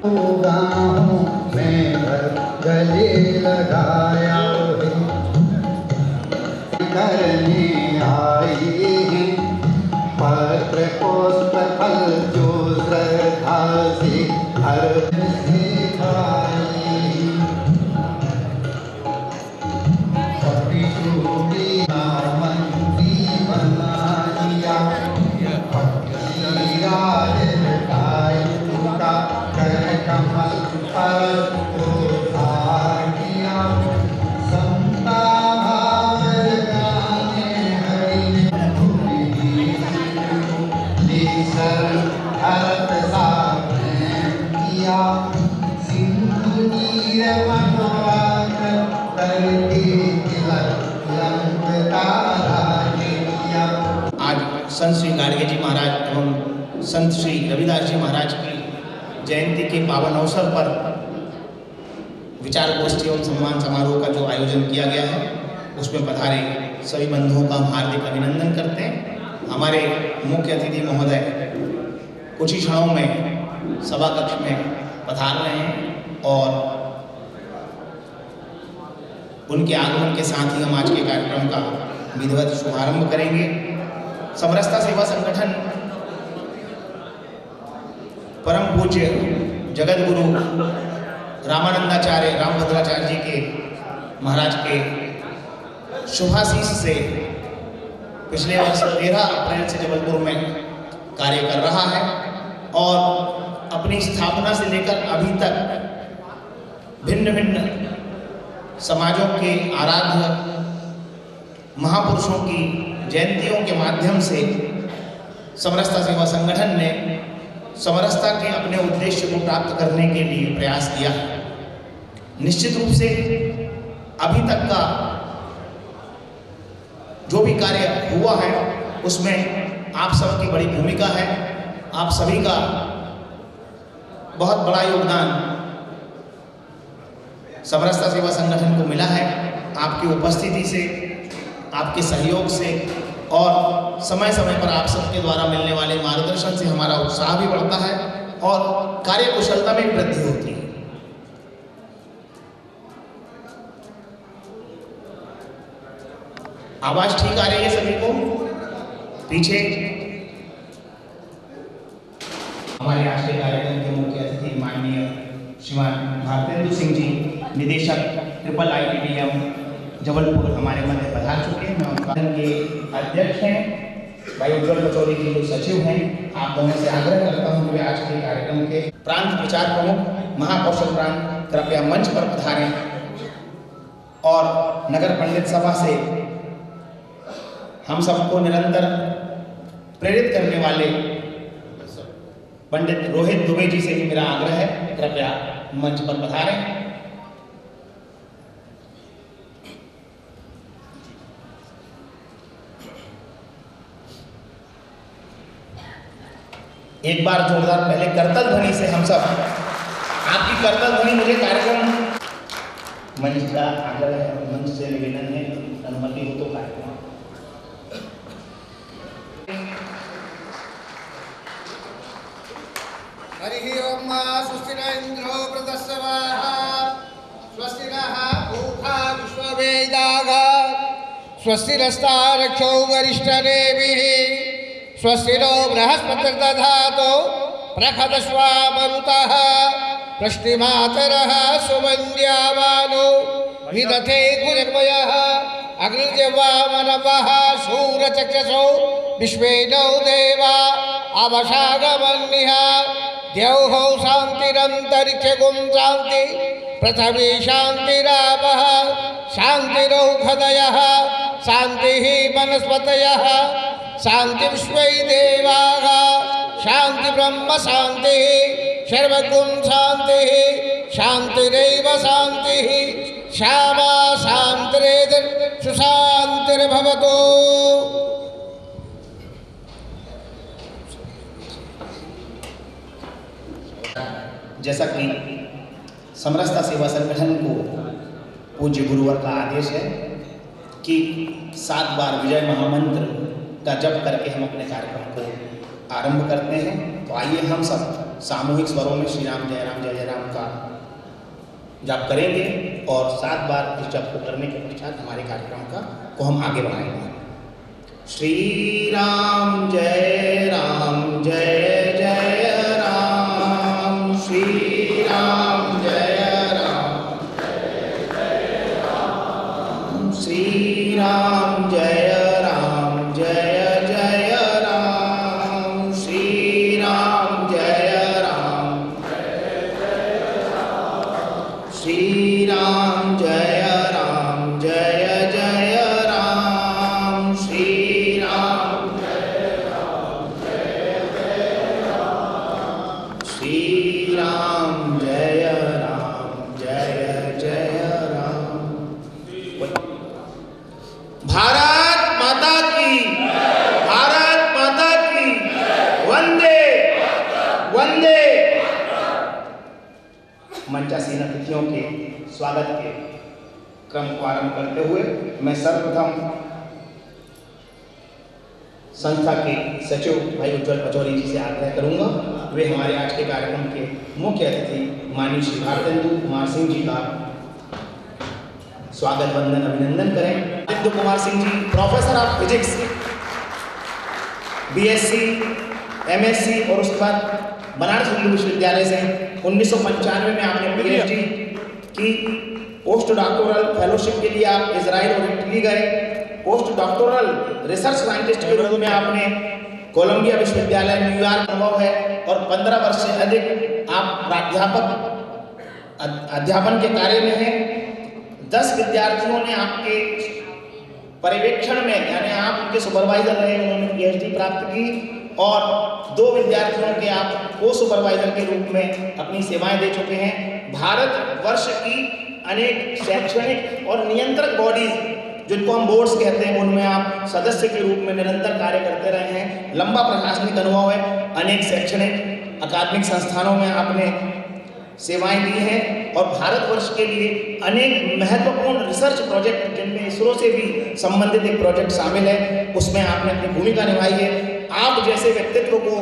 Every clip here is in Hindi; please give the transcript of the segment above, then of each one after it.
गाँव में गले लगाया करने आई है पत्र पुष्प फल जो श्रद्धा से हर संत श्री गाडगे जी महाराज एवं संत श्री रविदास जी महाराज की जयंती के पावन अवसर पर विचार गोष्ठी एवं सम्मान समारोह का जो आयोजन किया गया है उसमें पधारे सभी बंधुओं का हम हार्दिक अभिनंदन करते हैं। हमारे मुख्य अतिथि महोदय कुछ ही क्षणों में सभा कक्ष में पधार रहे हैं और उनके आगमन के साथ ही हम आज के कार्यक्रम का विधिवत शुभारंभ करेंगे। समरसता सेवा संगठन परम पूज्य जगत गुरु रामानंदाचार्य रामभद्राचार्य जी के महाराज के शुभाशीष से पिछले वर्ष 13 अप्रैल से जबलपुर में कार्य कर रहा है और अपनी स्थापना से लेकर अभी तक भिन्न भिन्न समाजों के आराध्य महापुरुषों की जयंतियों के माध्यम से समरसता सेवा संगठन ने समरसता के अपने उद्देश्य को प्राप्त करने के लिए प्रयास किया। निश्चित रूप से अभी तक का जो भी कार्य हुआ है उसमें आप सबकी बड़ी भूमिका है। आप सभी का बहुत बड़ा योगदान समरसता सेवा संगठन को मिला है। आपकी उपस्थिति से, आपके सहयोग से और समय समय पर आप सबके द्वारा मिलने वाले मार्गदर्शन से हमारा उत्साह भी बढ़ता है और कार्य कुशलता में वृद्धि होती है। आवाज ठीक आ रही है सभी को? पीछे हमारे आज के कार्यक्रम के मुख्य अतिथि माननीय श्रीमान भारतेंदु सिंह जी, निदेशक ट्रिपल ITDM जबलपुर हमारे मध्य पधार चुके हैं। मैं उनका के अध्यक्ष हैं भाई उज्ज्वल पचौरी जी जो सचिव हैं। आप दोनों से आग्रह करता हूं कि आज के कार्यक्रम के प्रांत प्रचार प्रमुख महाकौशल प्रांत कृपया मंच पर पधारें और नगर पंडित सभा से हम सबको निरंतर प्रेरित करने वाले पंडित रोहित दुबे जी से भी मेरा आग्रह है, कृपया मंच पर पधारें। एक बार जोरदार पहले करतल ध्वनि से हम सब, आपकी करतल ध्वनि मुझे कार्यक्रम मंच का आग्रह है, मंच से निवेदन है, अनुमति हो तो कार्यक्रम। हरि ओम स्वस्ति न इंद्रो वृद्धस्वाः स्वस्ति नः पूषा विश्ववेदाः स्वस्ति नस्तारक्षो वरिष्ठदेवीः स्वस्ति नो बृहस्पतिर्दधातु प्रखदश्वा मरुतः प्रश्निमातरः सुवन्द्यावानो विदधे गुरुर्वयः अग्निर्जवामनवः शूरचक्षसो विश्वेनो देवा अवशागमन्यः द्यौः शान्तिरन्तरिक्षगुं शान्ति पृथिवी शान्तिरापः शान्तिरौषधयः शान्तिः वनस्पतयः शांति विश्वै देवाः शांति ब्रह्म शांतिः सर्वगुण शांतिः शांतिरेव शांतिः श्यामा शांतिरेधि सुशांतिर्भवतु। जैसा कि समरसता सेवा संगठन को पूज्य गुरुवर का आदेश है कि 7 बार विजय महामंत्र का जप करके हम अपने कार्यक्रम को आरंभ करते हैं, तो आइए हम सब सामूहिक स्वरों में श्री राम जय जय राम का जाप करेंगे और 7 बार इस जप को करने के पश्चात हमारे कार्यक्रम को हम आगे बढ़ाएंगे। श्री राम जय जय राम, श्री राम जय राम, श्री राम जय जय राम, श्री राम जय श्री राम जय जय राम, श्री राम श्री राम जय जय राम। भारत माता की, भारत माता की, वंदे वंदे। मंचासीन अतिथियों के स्वागत के क्रम को आरंभ करते हुए मैं सर्वप्रथम संस्था के सचिव भाई उज्जवल पचौरी जी से आग्रह करूंगा वे हमारे आज के कार्यक्रम के मुख्य अतिथि माननीय श्री भारतेंदु कुमार सिंह जी का स्वागत वंदन अभिनंदन करें। Bharatendu Kumar Singh ji professor of physics, BSc, MSc और उसके बाद बनारस हिंदू विश्वविद्यालय से 1995 में आपने पीएचडी की। पोस्ट डॉक्टोरल फेलोशिप के लिए आप इजराइल और इटली गए। पोस्ट डॉक्टोरल रिसर्च साइंटिस्ट के रूप में आपने कोलंबिया विश्वविद्यालय न्यूयॉर्क अनुभव है और 15 वर्ष से अधिक आप प्राध्यापक अध्यापन के कार्य में हैं। 10 विद्यार्थियों ने आपके पर्यवेक्षण में यानी आप उनके सुपरवाइजर रहे, उन्होंने पीएचडी प्राप्त की और 2 विद्यार्थियों के आप को सुपरवाइजर के रूप में अपनी सेवाएं दे चुके हैं। भारत वर्ष की अनेक शैक्षणिक और नियंत्रक बॉडीज जिनको हम बोर्ड्स कहते हैं उनमें आप सदस्य के रूप में निरंतर कार्य करते रहे हैं। लंबा प्रशासनिक अनुभव है। अनेक शैक्षणिक अकादमिक संस्थानों में आपने सेवाएं दी हैं और भारतवर्ष के लिए अनेक महत्वपूर्ण रिसर्च प्रोजेक्ट जिनमें इसरो से भी संबंधित एक प्रोजेक्ट शामिल है उसमें आपने अपनी भूमिका निभाई है। आप जैसे व्यक्तित्व को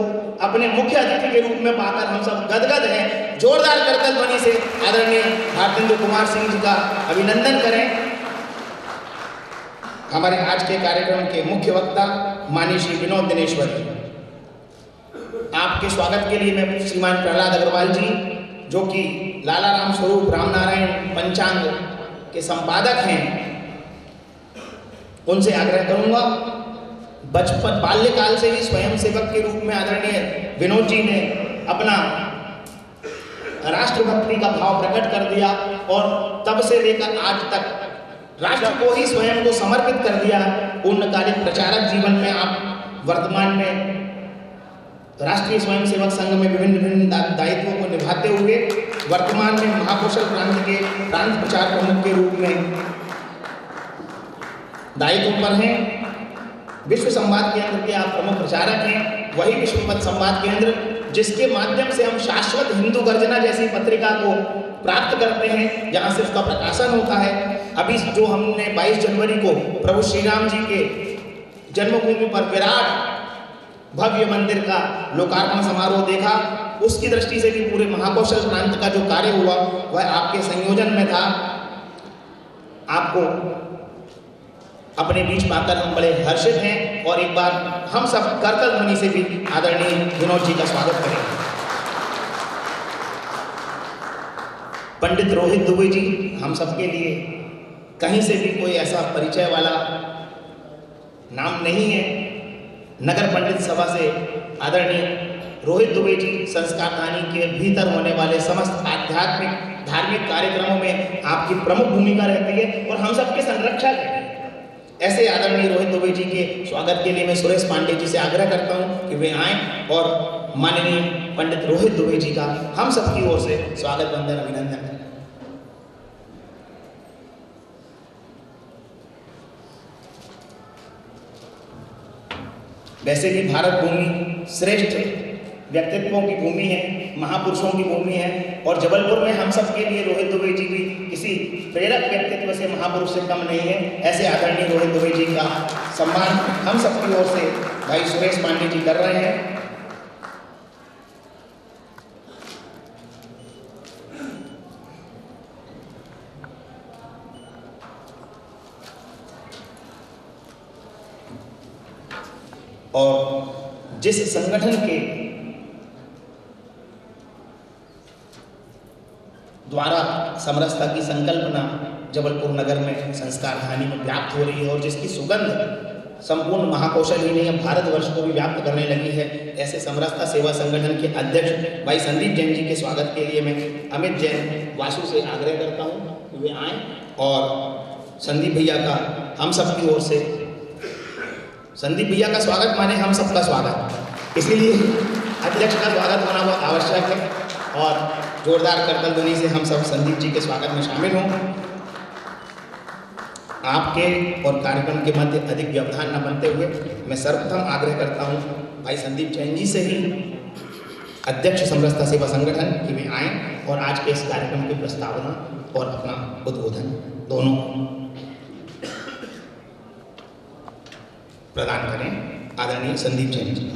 अपने मुख्य अतिथि के रूप में पाकर हम सब गदगद हैं। जोरदार करतल ध्वनि से आदरणीय भारतेंदु कुमार सिंह जी का अभिनंदन करें। हमारे आज के कार्यक्रम के मुख्य वक्ता माननीय श्री विनोद दिनेश्वर जी, आपके स्वागत के लिए मैं श्रीमान प्रहलाद अग्रवाल जी जो कि लाला राम स्वरूप रामनारायण पंचांग के संपादक हैं उनसे आग्रह करूंगा। बचपन बाल्यकाल से ही स्वयं सेवक के रूप में आदरणीय विनोद जी ने अपना राष्ट्रभक्ति का भाव प्रकट कर दिया और तब से लेकर आज तक राष्ट्र को ही स्वयं को समर्पित कर दिया। पूर्णकालिक प्रचारक जीवन में आप वर्तमान में राष्ट्रीय स्वयंसेवक संघ में विभिन्न दायित्वों को निभाते हुए वर्तमान में महाकौशल प्रांत के प्रांत प्रचार प्रमुख के रूप में दायित्व पर हैं। विश्व संवाद केंद्र के आप प्रमुख प्रचारक हैं। वही विश्व संवाद केंद्र जिसके माध्यम से हम शाश्वत हिंदू गर्जना जैसी पत्रिका को प्राप्त करते हैं जहां से उसका प्रकाशन होता है। अभी जो हमने 22 जनवरी को प्रभु श्री राम जी के जन्मभूमि पर विराट भव्य मंदिर का लोकार्पण समारोह देखा, उसकी दृष्टि से भी पूरे महाकौशल प्रांत का जो कार्य हुआ वह आपके संयोजन में था। आपको अपने बीच पाकर हम बड़े हर्षित हैं और एक बार हम सब करतल ध्वनि से भी आदरणीय विनोद जी का स्वागत करें। पंडित रोहित दुबे जी हम सबके लिए कहीं से भी कोई ऐसा परिचय वाला नाम नहीं है। नगर पंडित सभा से आदरणीय रोहित दुबे जी संस्कार कहानी के भीतर होने वाले समस्त आध्यात्मिक धार्मिक कार्यक्रमों में आपकी प्रमुख भूमिका रहती है और हम सबके संरक्षक हैं। ऐसे आदरणीय रोहित दुबे जी के स्वागत के लिए मैं सुरेश पांडे जी से आग्रह करता हूं कि वे आएं और माननीय पंडित रोहित दुबे जी का हम सबकी ओर से स्वागत वंदन अभिनंदन करें। वैसे भी भारत भूमि श्रेष्ठ व्यक्तित्वों की भूमि है, महापुरुषों की भूमि है और जबलपुर में हम सब के लिए रोहित दुबे जी भी किसी प्रेरक व्यक्तित्व से महापुरुष से कम नहीं है। ऐसे आदरणीय रोहित दुबे जी का सम्मान हम सबकी ओर से भाई सुरेश पांडे जी कर रहे हैं। और जिस संगठन के द्वारा समरसता की संकल्पना जबलपुर नगर में संस्कार धानी में व्याप्त हो रही है और जिसकी सुगंध संपूर्ण महाकौशल ही नहीं भारतवर्ष को भी व्याप्त करने लगी है, ऐसे समरसता सेवा संगठन के अध्यक्ष भाई संदीप जैन जी के स्वागत के लिए मैं अमित जैन वासु से आग्रह करता हूँ कि वे आएँ और संदीप भैया का हम सब की ओर से संदीप भैया का स्वागत माने हम सबका स्वागत, इसीलिए अध्यक्ष का स्वागत होना बहुत आवश्यक है और जोरदार करतल ध्वनि से हम सब संदीप जी के स्वागत में शामिल हों। आपके और कार्यक्रम के मध्य अधिक व्यवधान न बनते हुए मैं सर्वप्रथम आग्रह करता हूं भाई संदीप जैन जी से ही अध्यक्ष समरसता सेवा संगठन कि वे आएँ और आज के इस कार्यक्रम की प्रस्तावना और अपना उद्बोधन दोनों प्रदान करें। आदरणीय संदीप जैन जी।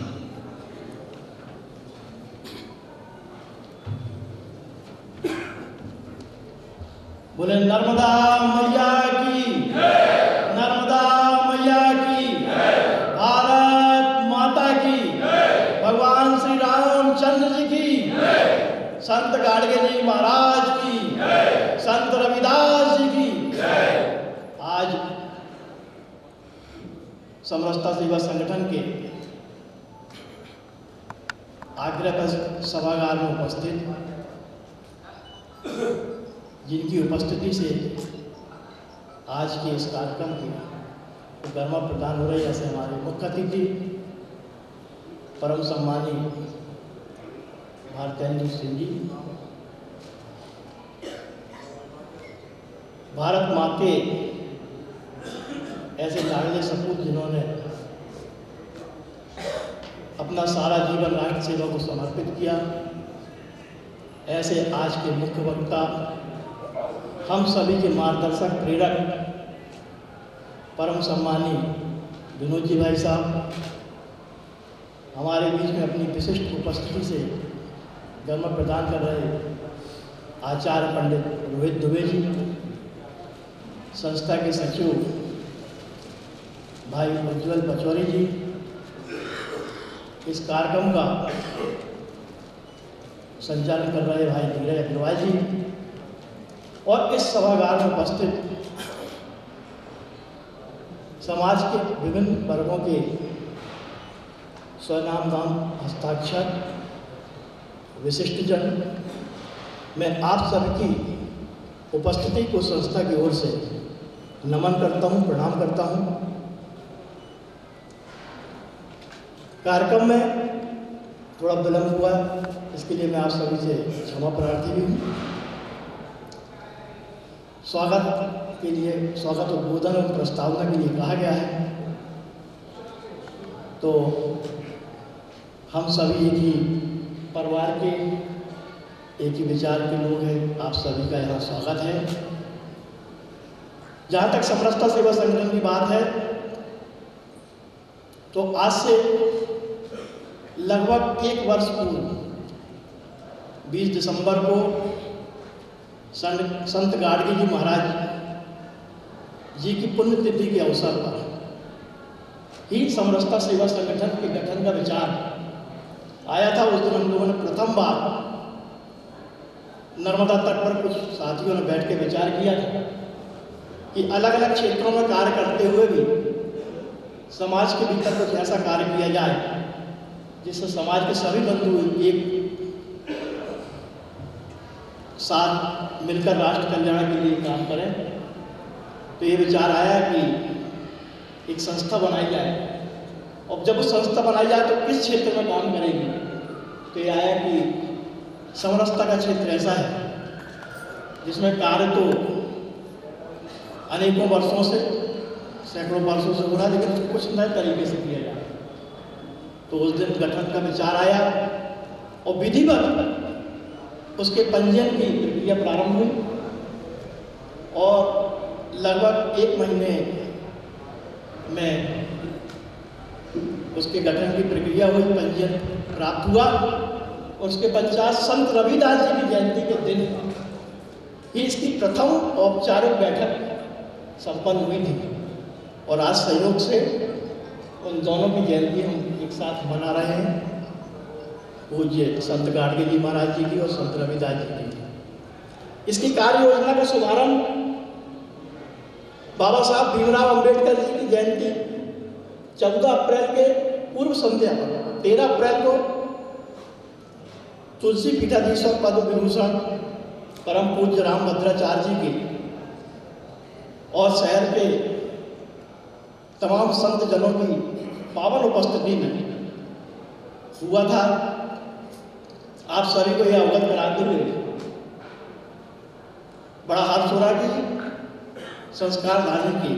बोले नर्मदा मैया की, नर्मदा मैया की, भारत माता की, भगवान श्री रामचंद्र जी की, संत गाडगे जी महाराज की, संत रविदास जी की। आज समरसता सेवा संगठन के आग्रह पर सभागार में उपस्थित, जिनकी उपस्थिति से आज के इस कार्यक्रम की गरिमा प्रदान हो रही है, ऐसे हमारे मुख्य अतिथि परम सम्मानी भारतेंदु सिंह जी, भारत माँ के ऐसे लाडले सपूत जिन्होंने अपना सारा जीवन राष्ट्र सेवा को समर्पित किया, ऐसे आज के मुख्य वक्ता हम सभी के मार्गदर्शक प्रेरक परम सम्मानी विनोद जी भाई साहब हमारे बीच में अपनी विशिष्ट उपस्थिति से गरिमा प्रदान कर रहे आचार्य पंडित रोहित दुबे जी, संस्था के सचिव भाई उज्ज्वल पचौरी जी, इस कार्यक्रम का संचालन कर रहे भाई नीरज अग्रवाल जी और इस सभागार में उपस्थित समाज के विभिन्न वर्गों के स्वनाम नाम हस्ताक्षर विशिष्टजन, मैं आप सबकी उपस्थिति को संस्था की ओर से नमन करता हूं, प्रणाम करता हूं। कार्यक्रम में थोड़ा विलंब हुआ, इसके लिए मैं आप सभी से क्षमा प्रार्थी भी हूँ। स्वागत के लिए, स्वागत उद्बोधन और प्रस्तावना के लिए कहा गया है, तो हम सभी एक ही परिवार के, एक ही विचार के लोग हैं, आप सभी का यहाँ स्वागत है। जहाँ तक समरसता सेवा संगठन की बात है, तो आज से लगभग 1 वर्ष पूर्व 20 दिसंबर को संत गाडगे जी महाराज जी की पुण्यतिथि के अवसर पर ही समरसता सेवा संगठन के गठन का विचार आया था। उस दिन हम लोगों ने प्रथम बार नर्मदा तट पर कुछ साथियों ने बैठ के विचार किया था कि अलग अलग क्षेत्रों में कार्य करते हुए भी समाज के भीतर कुछ ऐसा कार्य किया जाए जिससे समाज के सभी बंधु एक साथ मिलकर राष्ट्र कल्याण के लिए काम करें। तो ये विचार आया कि एक संस्था बनाई जाए, और जब उस संस्था बनाई जाए तो किस क्षेत्र में काम करेगी। तो ये आया कि समरसता का क्षेत्र ऐसा है जिसमें कार्य तो अनेकों वर्षों से, सैकड़ों वर्षों से हो रहा है, लेकिन उसको कुछ नए तरीके से किया जाए। तो उस दिन गठन का विचार आया और विधिवत उसके पंजीयन की प्रक्रिया प्रारंभ हुई और लगभग 1 महीने में उसके गठन की प्रक्रिया हुई, पंजीयन प्राप्त हुआ। और उसके पश्चात संत रविदास जी की जयंती के दिन ही इसकी प्रथम औपचारिक बैठक संपन्न हुई थी और आज सहयोग से उन दोनों की जयंती हम एक साथ मना रहे हैं, पूज्य संत गाडगे जी महाराज जी की और संत रविदास जी की। इसकी कार्य योजना का शुभारंभ बाबा साहब भीमराव अंबेडकर जी की जयंती 14 अप्रैल के पूर्व संध्या पर 13 अप्रैल को तुलसी पीठाधीश्वर पद्म विभूषण परम पूज्य रामभद्राचार्य जी की और शहर के तमाम संत जनों की पावन उपस्थिति में हुआ था। आप सभी को यह अवगत कराते हुए बड़ा हर्ष हो रहा कि संस्कार धानी के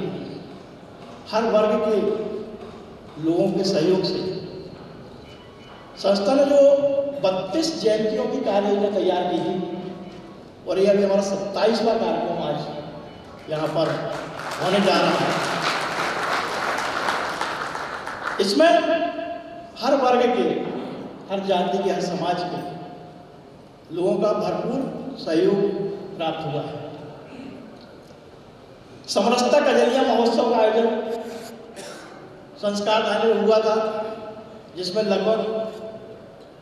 हर वर्ग के लोगों के सहयोग से संस्था ने जो 32 जयंतियों की कार्य योजना तैयार की थी और यह अभी हमारा 27वां कार्यक्रम आज यहाँ पर होने जा रहा है। इसमें हर वर्ग के, हर जाति के, हर समाज के लोगों का भरपूर सहयोग प्राप्त हुआ है। समरसता कजलिया महोत्सव का आयोजन संस्कार धानी में हुआ था, जिसमें लगभग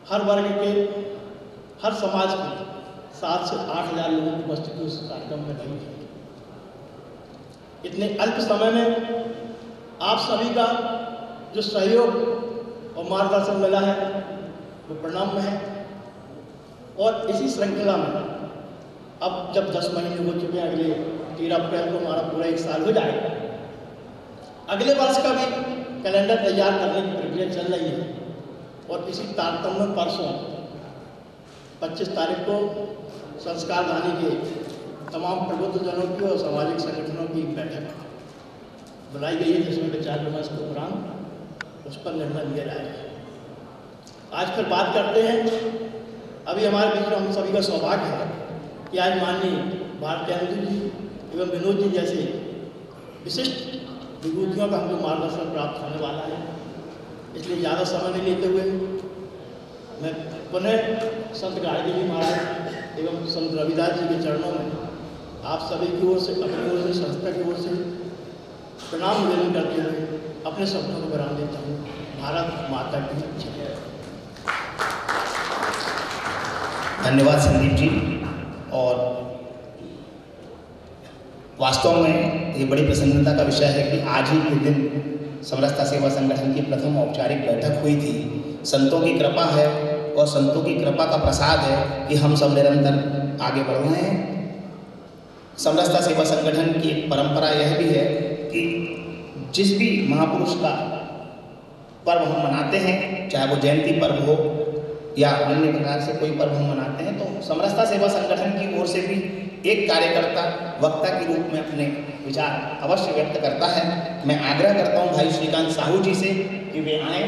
हर वर्ग के, हर समाज के 7 से 8 हज़ार लोगों की उपस्थिति उस कार्यक्रम में रही थी। इतने अल्प समय में आप सभी का जो सहयोग और मार्गदर्शन मिला है वो प्रणाम है। और इसी श्रृंखला में अब जब 10 महीने हो चुके हैं, अगले 13 अप्रैल को हमारा पूरा 1 साल हो जाएगा। अगले वर्ष का भी कैलेंडर तैयार करने की प्रक्रिया चल रही है और इसी तारतम्य में परसों 25 तारीख को संस्कार धानी के तमाम प्रबुद्ध जनों की और सामाजिक संगठनों की बैठक बुलाई गई है, जिसमें विचार विमर्श के उपरांत उस पर निर्णय लिया जाएगा। आज फिर बात करते हैं, अभी हमारे बीच में हम सभी का सौभाग्य है कि आज माननीय भारती जी एवं विनोद जी जैसे विशिष्ट विभूतियों का हमको मार्गदर्शन प्राप्त होने वाला है। इसलिए ज़्यादा समय नहीं लेते हुए मैं पुनः संत गाडगे जी महाराज एवं संत रविदास जी के चरणों में आप सभी की ओर से, अपनी ओर से, संस्था की ओर से प्रणाम निवेदन करते हुए अपने शब्दों को विराम देता हूँ। भारत माता की जय। धन्यवाद संदीप जी। और वास्तव में ये बड़ी प्रसन्नता का विषय है कि आज ही के दिन समरसता सेवा संगठन की प्रथम औपचारिक बैठक हुई थी। संतों की कृपा है और संतों की कृपा का प्रसाद है कि हम सब निरंतर आगे बढ़ रहे हैं। समरसता सेवा संगठन की एक परंपरा यह भी है कि जिस भी महापुरुष का पर्व हम मनाते हैं, चाहे वो जयंती पर्व हो या अन्य प्रकार से कोई पर्व हम मनाते हैं, तो समरसता सेवा संगठन की ओर से भी एक कार्यकर्ता वक्ता के रूप में अपने विचार अवश्य व्यक्त करता है। मैं आग्रह करता हूं भाई श्रीकांत साहू जी से कि वे आएँ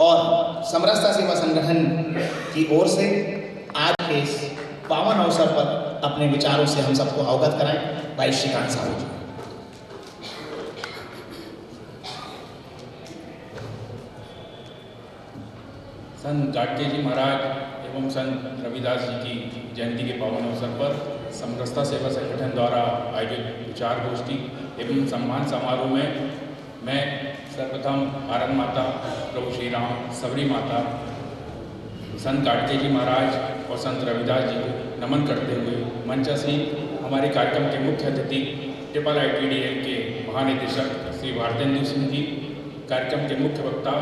और समरसता सेवा संगठन की ओर से आज के इस पावन अवसर पर अपने विचारों से हम सबको अवगत कराएं। भाई श्रीकांत साहू जी। संत गाडगे जी महाराज एवं संत रविदास जी की जयंती के पावन अवसर पर समरसता सेवा संगठन द्वारा आयोजित विचार गोष्ठी एवं सम्मान समारोह में मैं सर्वप्रथम भारत माता, प्रभु श्री राम, सबरी माता, संत गाडगे जी महाराज और संत रविदास जी को नमन करते हुए मंच से हमारे कार्यक्रम के मुख्य अतिथि ट्रिपल ITDL के महानिदेशक श्री भारतेंदु सिंह जी, कार्यक्रम के मुख्य वक्ता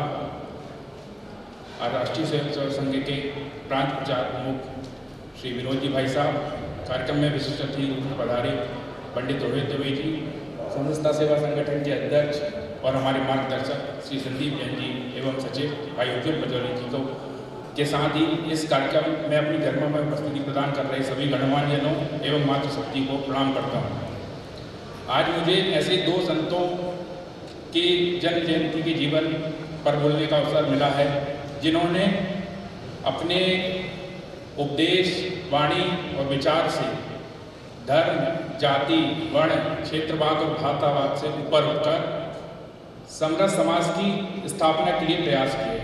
राष्ट्रीय स्वयंसेवक संघ के प्रांत प्रचार प्रमुख श्री विनोद जी भाई साहब, कार्यक्रम में विशिष्ट अतिथि रूप में पधारे पंडित रोहित दुबे जी, समरसता सेवा संगठन के अध्यक्ष और हमारे मार्गदर्शक श्री संदीप जैन जी एवं सचिव भाई उज्ज्वल पचौरी जी को के साथ ही इस कार्यक्रम में अपनी धर्म में उपस्थिति प्रदान कर रहे सभी गणमान्य जनों एवं मातृशक्ति को प्रणाम करता हूँ। आज मुझे ऐसे 2 संतों के जन्म जयंती के जीवन पर बोलने का अवसर मिला है, जिन्होंने अपने उपदेश, वाणी और विचार से धर्म, जाति, वर्ण, क्षेत्रवाद और भाषावाद से ऊपर उठकर समरस समाज की स्थापना के लिए प्रयास किए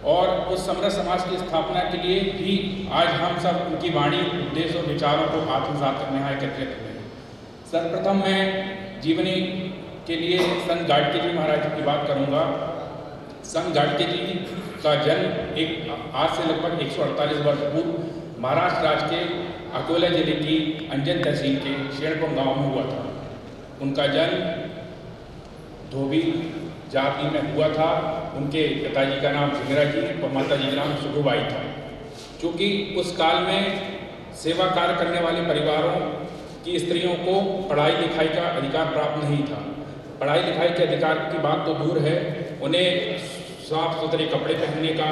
और उस समरस समाज की स्थापना के लिए ही आज हम सब उनकी वाणी, उपदेश और विचारों को आत्मसात करने यहाँ एकत्रित हुए हैं। सर्वप्रथम मैं जीवनी के लिए संत गाडगे जी महाराज की बात करूँगा। संत गाडगे जी का जन्म आज से लगभग 148 वर्ष पूर्व महाराष्ट्र राज्य के अकोला जिले की अंजन तहसील के शेरपुर गांव में हुआ था। उनका जन्म धोबी जाति में हुआ था। उनके पिताजी का नाम झिंगरा जी और माता जी का नाम सुखुबाई था। चूँकि उस काल में सेवा कार्य करने वाले परिवारों की स्त्रियों को पढ़ाई लिखाई का अधिकार प्राप्त नहीं था। पढ़ाई लिखाई के अधिकार की बात तो दूर है, उन्हें साफ सुथरे कपड़े पहनने का,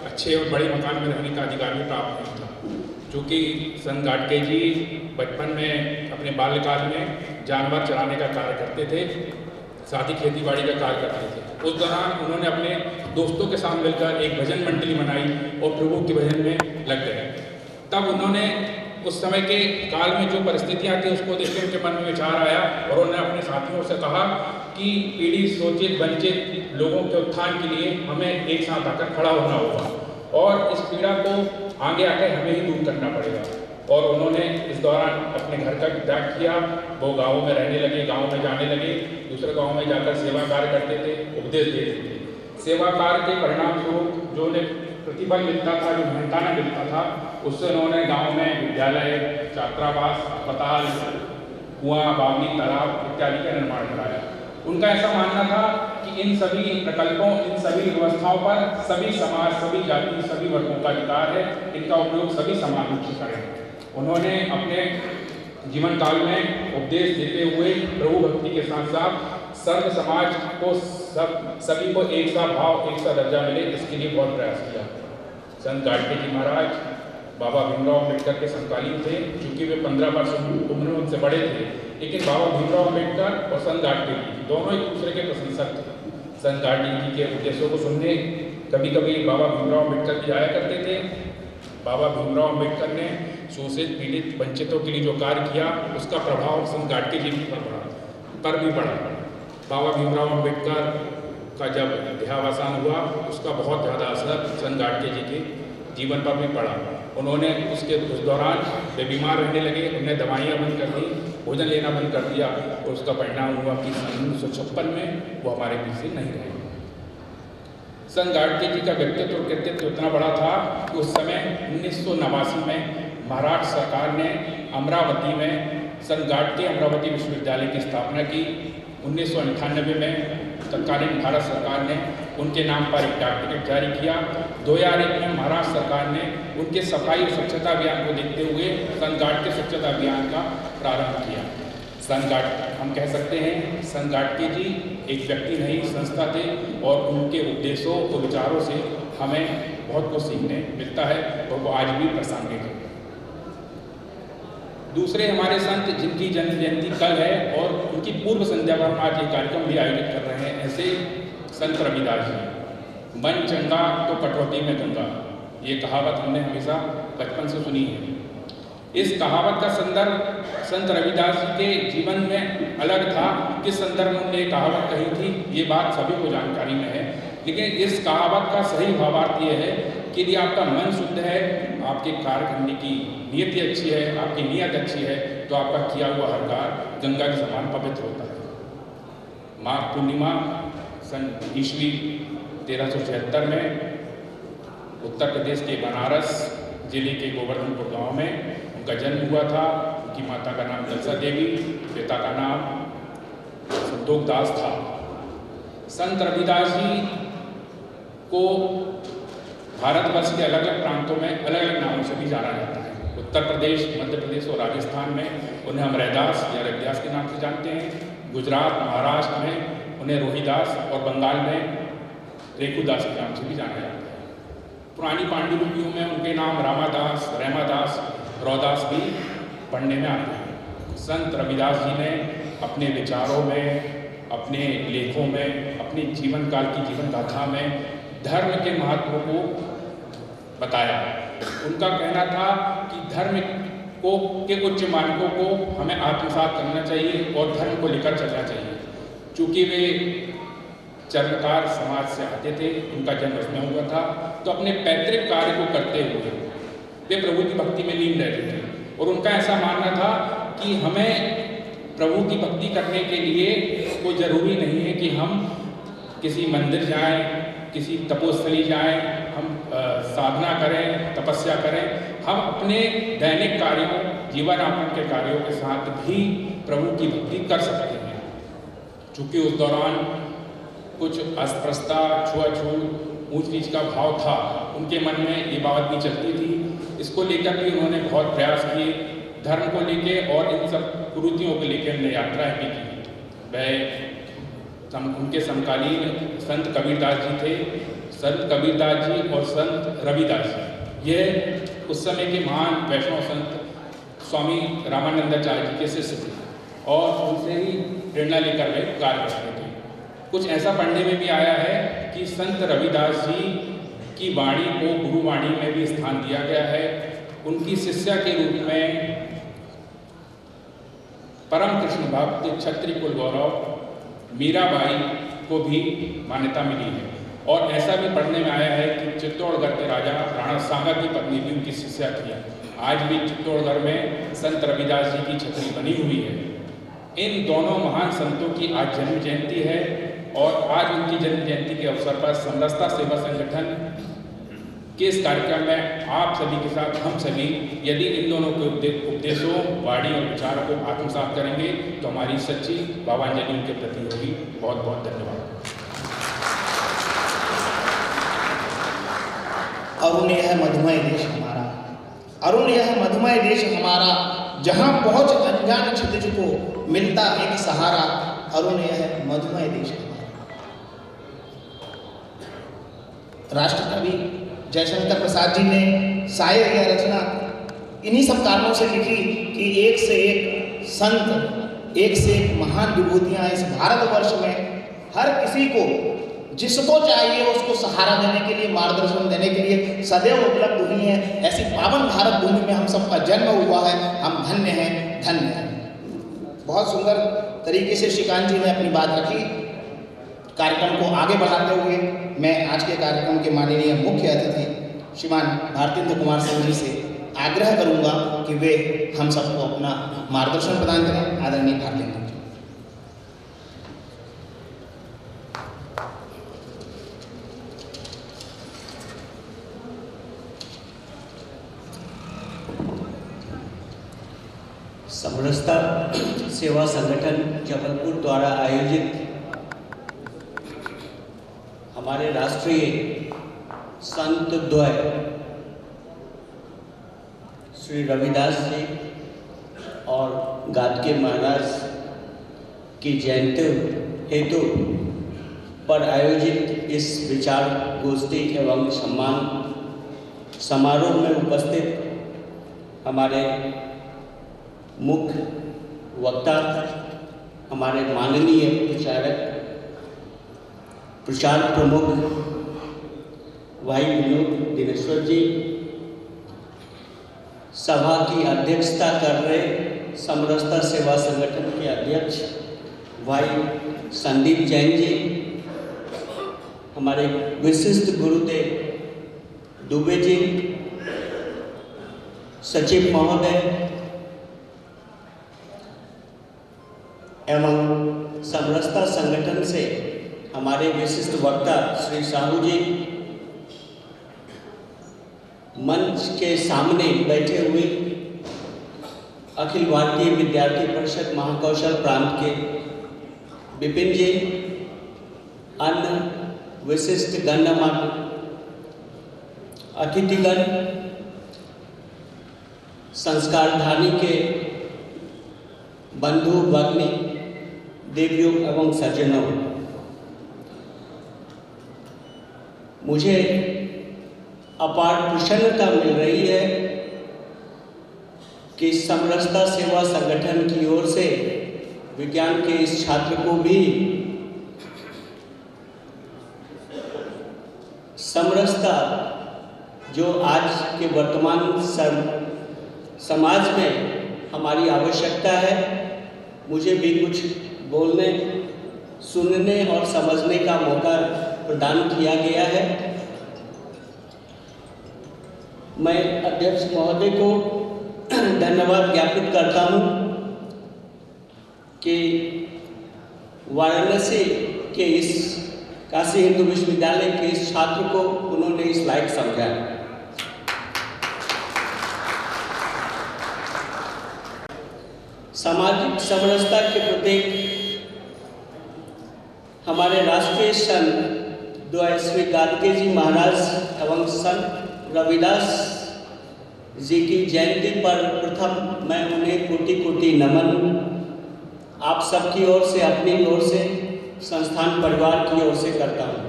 अच्छे और बड़े मकान में रहने का अधिकार भी प्राप्त नहीं था। चूँकि संत गाडगे जी बचपन में अपने बाल्यकाल में जानवर चराने का कार्य करते थे, साथ ही खेती बाड़ी का कार्य करते थे। उस दौरान उन्होंने अपने दोस्तों के साथ मिलकर एक भजन मंडली बनाई और प्रभु के भजन में लग गए। तब उन्होंने उस समय के काल में जो परिस्थितियाँ थी उसको देखकर उनके मन में विचार आया और उन्होंने अपने साथियों से कहा कि पीड़ित, शोषित, वंचित लोगों के उत्थान के लिए हमें एक साथ आकर खड़ा होना होगा और इस पीड़ा को आगे आकर हमें ही दूर करना पड़ेगा। और उन्होंने इस दौरान अपने घर का त्याग किया। वो गाँव में रहने लगे, गाँव में जाने लगे, दूसरे गाँव में जाकर सेवा कार्य करते थे, उपदेश देते थे। सेवा कार्य के परिणाम स्वरूप जो उन्हें प्रतिफल मिलता था, जो मेहनताना मिलता था, उससे उन्होंने गांव में विद्यालय, छात्रावास, अस्पताल, कुआं, बावली, तालाब इत्यादि का निर्माण कराया। उनका ऐसा मानना था कि इन सभी प्रकल्पों, इन सभी व्यवस्थाओं पर सभी समाज, सभी जाति, सभी वर्गों का अधिकार है, इनका उपयोग सभी समान रूप से करें। उन्होंने अपने जीवन काल में उपदेश देते हुए प्रभु भक्ति के साथ साथ सर्व समाज को सभी को एक सा भाव, एक सा दर्जा मिले, इसके लिए बहुत प्रयास किया। संत गाडगे जी महाराज बाबा भीमराव अम्बेडकर के समकालीन थे। चूँकि वे 15 वर्ष उम्र में उनसे बड़े थे, लेकिन बाबा भीमराव अम्बेडकर और संत गाडगे जी दोनों एक दूसरे के प्रशंसक थे। संत गाडगे जी के उपदेशों को सुनने कभी कभी बाबा भीमराव अम्बेडकर भी आया करते थे। बाबा भीमराव अम्बेडकर ने शोषित, पीड़ित, वंचितों के लिए जो कार्य किया, उसका प्रभाव संत गाडगे जी पर भी पड़ा। बाबा भीमराव अम्बेडकर का जब देहावसान हुआ, उसका बहुत ज़्यादा असर संत गाडगे जी के जीवन पर भी पड़ा। उन्होंने उस दौरान वे बीमार रहने लगे, उन्हें दवाइयाँ बंद कर दी, भोजन लेना बंद कर दिया और उसका परिणाम हुआ कि 1956 में वो हमारे बीच से नहीं रहे। संत गाडगे जी का व्यक्तित्व और कृतित्व इतना बड़ा था कि उस समय 1989 में महाराष्ट्र सरकार ने अमरावती में संत गाडगे अमरावती विश्वविद्यालय की स्थापना की। 1998 में तत्कालीन भारत सरकार ने उनके नाम पर एक डाक टिकट जारी किया। 2001 में महाराष्ट्र सरकार ने उनके सफाई और स्वच्छता अभियान को देखते हुए संत गाडगे स्वच्छता अभियान का प्रारंभ किया। हम कह सकते हैं संत गाडगे जी एक व्यक्ति नहीं, संस्था थे और उनके उपदेशों और विचारों से हमें बहुत कुछ सीखने मिलता है और वो आज भी प्रासंगिक है। दूसरे हमारे संत जिनकी जन्म जयंती कल है और उनकी पूर्व संध्या पर हम आज ये कार्यक्रम भी आयोजित कर रहे हैं, ऐसे संत रविदास जी। मन चंगा तो कटौती में गंगा, ये कहावत हमने हमेशा बचपन से सुनी है। इस कहावत का संदर्भ संत रविदास जी के जीवन में अलग था। किस संदर्भ में उन्होंने ये कहावत कही थी, ये बात सभी को जानकारी में है, लेकिन इस कहावत का सही भावार्थ ये है कि यदि आपका मन शुद्ध है, आपके कार्य करने की नीयत अच्छी है, आपकी नीयत अच्छी है, तो आपका किया हुआ हर कार्य गंगा के समान पवित्र होता है। माघ पूर्णिमा सन ईस्वी 1376 में उत्तर प्रदेश के बनारस जिले के गोवर्धनपुर गांव में उनका जन्म हुआ था। उनकी माता का नाम जलसा देवी, पिता का नाम संतोष दास था। संत रविदास जी को भारतवर्ष के अलग अलग प्रांतों में अलग अलग नामों से भी जाना जाता है। उत्तर प्रदेश, मध्य प्रदेश और राजस्थान में उन्हें हम रैदास या रविदास के नाम से जानते हैं। गुजरात, महाराष्ट्र में उन्हें रोहिदास और बंगाल में रेखुदास के नाम से भी जाना जाता है। पुरानी पांडुलिपियों में उनके नाम रामादास, रेमादास, रौदास भी पढ़ने में आते हैं। संत रविदास जी ने अपने विचारों में, अपने लेखों में, अपने जीवन काल की जीवन गाथा में धर्म के महत्व को बताया। उनका कहना था कि धर्म के उच्च मानकों को हमें आत्मसात करना चाहिए और धर्म को लेकर चलना चाहिए। चूँकि वे चर्मकार समाज से आते थे, उनका जन्म उसमें हुआ था, तो अपने पैतृक कार्य को करते हुए वे प्रभु की भक्ति में लीन रहते थे। और उनका ऐसा मानना था कि हमें प्रभु की भक्ति करने के लिए कोई ज़रूरी नहीं है कि हम किसी मंदिर जाएं, किसी तपोस्थली जाएं, हम साधना करें, तपस्या करें, हम अपने दैनिक कार्यों, जीवन यापन के कार्यों के साथ भी प्रभु की भक्ति कर सकते हैं। चूँकि उस दौरान कुछ अस्पृश्यता, छुआछूत, ऊंच नीच का भाव था, उनके मन में ये बात भी चलती थी। इसको लेकर भी उन्होंने बहुत प्रयास किए, धर्म को लेके और इन सब कुरीतियों को लेकर उन्होंने यात्राएं भी की। वह उनके समकालीन संत कबीरदास जी थे। संत कबीरदास जी और संत रविदास जी, ये उस समय के महान वैष्णव संत स्वामी रामानंदाचार्य जी के शिष्य थे और उनसे ही प्रेरणा लेकर वे कार्य करते थे। कुछ ऐसा पढ़ने में भी आया है कि संत रविदास जी की वाणी को गुरुवाणी में भी स्थान दिया गया है। उनकी शिष्या के रूप में परम कृष्ण भक्त क्षत्रिय कुल गौरव मीराबाई को भी मान्यता मिली है। और ऐसा भी पढ़ने में आया है कि चित्तौड़गढ़ के राजा राणा सांगा की पत्नी भी उनकी शिष्या थी। आज भी चित्तौड़गढ़ में संत रविदास जी की छतरी बनी हुई है। इन दोनों महान संतों की आज जन्म जयंती है और आज उनकी जन्म जयंती के अवसर पर समरसता सेवा संगठन के इस कार्यक्रम में आप सभी के साथ हम सभी यदि इन दोनों के उपदेशों, वाणी और विचारों को आत्मसात करेंगे तो हमारी सच्ची भावांजलि उनके प्रति होगी। बहुत बहुत धन्यवाद। अरुण यह मधुमय देश हमारा, अरुण यह मधुमय देश हमारा, जहाँ पहुँच अनजान क्षितिज को मिलता एक सहारा। अरुण यह मधुमय देश हमारा। राष्ट्रकवि जयशंकर प्रसाद जी ने शायद यह रचना इन्हीं सब कारणों से लिखी कि एक से एक संत, एक से एक महान विभूतियाँ इस भारतवर्ष में हर किसी को जिसको चाहिए उसको सहारा देने के लिए, मार्गदर्शन देने के लिए सदैव उपलब्ध हुई हैं। ऐसी पावन भारत भूमि में हम सबका जन्म हुआ है। हम धन्य हैं, धन्य हैं। बहुत सुंदर तरीके से श्रीकांत जी ने अपनी बात रखी। कार्यक्रम को आगे बढ़ाते हुए मैं आज के कार्यक्रम के माननीय मुख्य अतिथि श्रीमान भारतेंद्र कुमार सिंह जी से आग्रह करूंगा कि वे हम सबको अपना मार्गदर्शन प्रदान करें। आदरणीय भारतेंद्र जी। समरसता सेवा संगठन जबलपुर द्वारा आयोजित हमारे राष्ट्रीय संत द्वय श्री रविदास जी और गादगे महाराज की जयंती हेतु पर आयोजित इस विचार गोष्ठी एवं सम्मान समारोह में उपस्थित हमारे मुख्य वक्ता, हमारे माननीय प्रचार प्रमुख भाई विनोद दिनेश्वर जी, सभा की अध्यक्षता कर रहे समरसता सेवा संगठन के अध्यक्ष भाई संदीप जैन जी, हमारे विशिष्ट गुरुदेव दुबे जी, सचिव महोदय एवं समरसता संगठन से हमारे विशिष्ट वक्ता श्री साहू जी, मंच के सामने बैठे हुए अखिल भारतीय विद्यार्थी परिषद महाकौशल प्रांत के विपिन जी, अन्य विशिष्ट गणमान्य अतिथिगण, संस्कारधानी के बंधु भगिनी, देवियों एवं सज्जनों, मुझे अपार प्रसन्नता मिल रही है कि समरसता सेवा संगठन की ओर से विज्ञान के इस छात्र को भी समरसता जो आज के वर्तमान समाज में हमारी आवश्यकता है, मुझे भी कुछ बोलने, सुनने और समझने का मौका प्रदान किया गया है। मैं अध्यक्ष महोदय को धन्यवाद ज्ञापित करता हूँ कि वाराणसी के इस काशी हिंदू विश्वविद्यालय के इस छात्र को उन्होंने इस लायक समझा। सामाजिक समरसता के प्रतीक हमारे राष्ट्रीय संत द्वादशी गाडगे जी महाराज एवं संत रविदास जी की जयंती पर प्रथम मैं उन्हें कोटि कोटि नमन आप सबकी ओर से, अपनी ओर से, संस्थान परिवार की ओर से करता हूँ।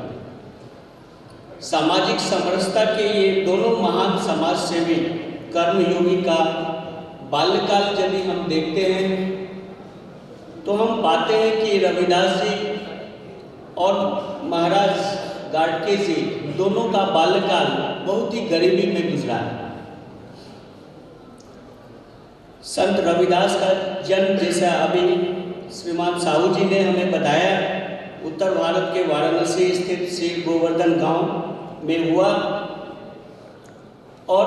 सामाजिक समरसता के ये दोनों महान समाज सेवी कर्मयोगी का बाल्यकाल यदि हम देखते हैं तो हम पाते हैं कि रविदास जी और महाराज गाडगे जी दोनों का बाल्यकाल बहुत ही गरीबी में गुजरा है। संत रविदास का जन्म, जैसा अभी श्रीमान साहू जी ने हमें बताया, उत्तर भारत के वाराणसी स्थित श्री गोवर्धन गांव में हुआ और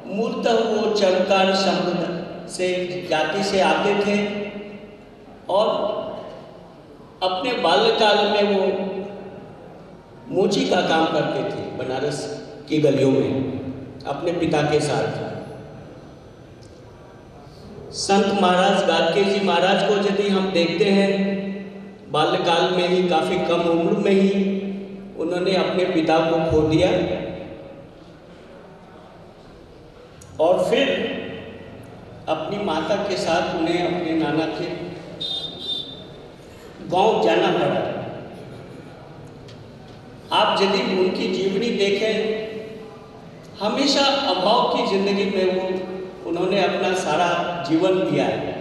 मूलतः वो चरकार संप्रदाय से जाति से आते थे और अपने बाल्यकाल में वो मोची का काम करते थे बनारस की गलियों में अपने पिता के साथ। संत महाराज गाडगे जी महाराज को यदि हम देखते हैं, बाल्यकाल में ही, काफ़ी कम उम्र में ही उन्होंने अपने पिता को खो दिया और फिर अपनी माता के साथ उन्हें अपने नाना के गांव जाना पड़ा। आप यदि उनकी जीवनी देखें, हमेशा अभाव की जिंदगी में उन्होंने अपना सारा जीवन दिया है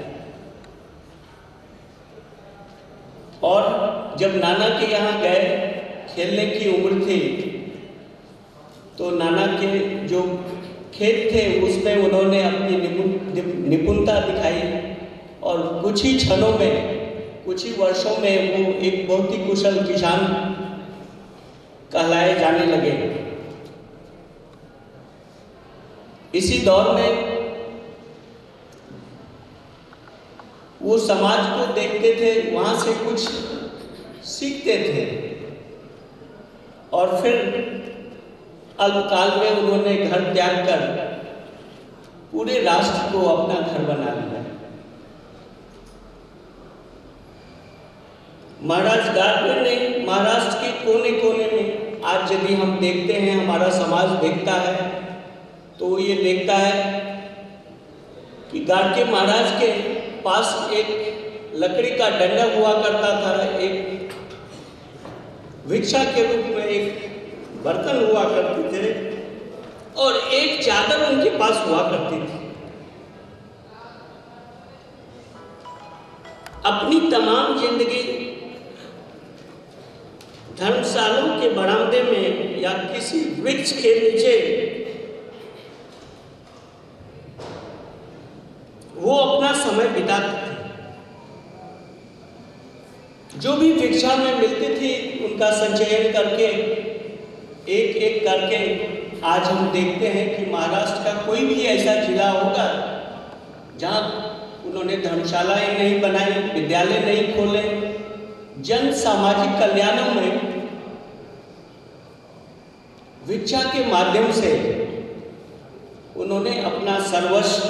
और जब नाना के यहाँ गए, खेलने की उम्र थी, तो नाना के जो खेत थे उसमें उन्होंने अपनी निपुणता दिखाई और कुछ ही क्षणों में, कुछ ही वर्षों में वो एक बहुत ही कुशल किसान कहलाए जाने लगे। इसी दौर में वो समाज को देखते थे, वहाँ से कुछ सीखते थे और फिर अल्पकाल में उन्होंने घर त्याग कर पूरे राष्ट्र को अपना घर बना लिया। महाराज गाडगे ने महाराष्ट्र के कोने कोने में, आज यदि हम देखते हैं, हमारा समाज देखता है तो ये देखता है कि गाडगे महाराज के पास एक लकड़ी का डंडा हुआ करता था, एक भिक्षा के रूप में एक बर्तन हुआ करते थे और एक चादर उनके पास हुआ करती थी। अपनी तमाम जिंदगी धर्मशालाओं के बरामदे में या किसी वृक्ष के नीचे वो अपना समय बिताते थे। जो भी भिक्षा में मिलती थी उनका संचयन करके, एक एक करके, आज हम देखते हैं कि महाराष्ट्र का कोई भी ऐसा जिला होगा जहाँ उन्होंने धर्मशालाएं नहीं बनाई, विद्यालय नहीं खोले, जन सामाजिक कल्याणों में भिक्षा के माध्यम से उन्होंने अपना सर्वस्व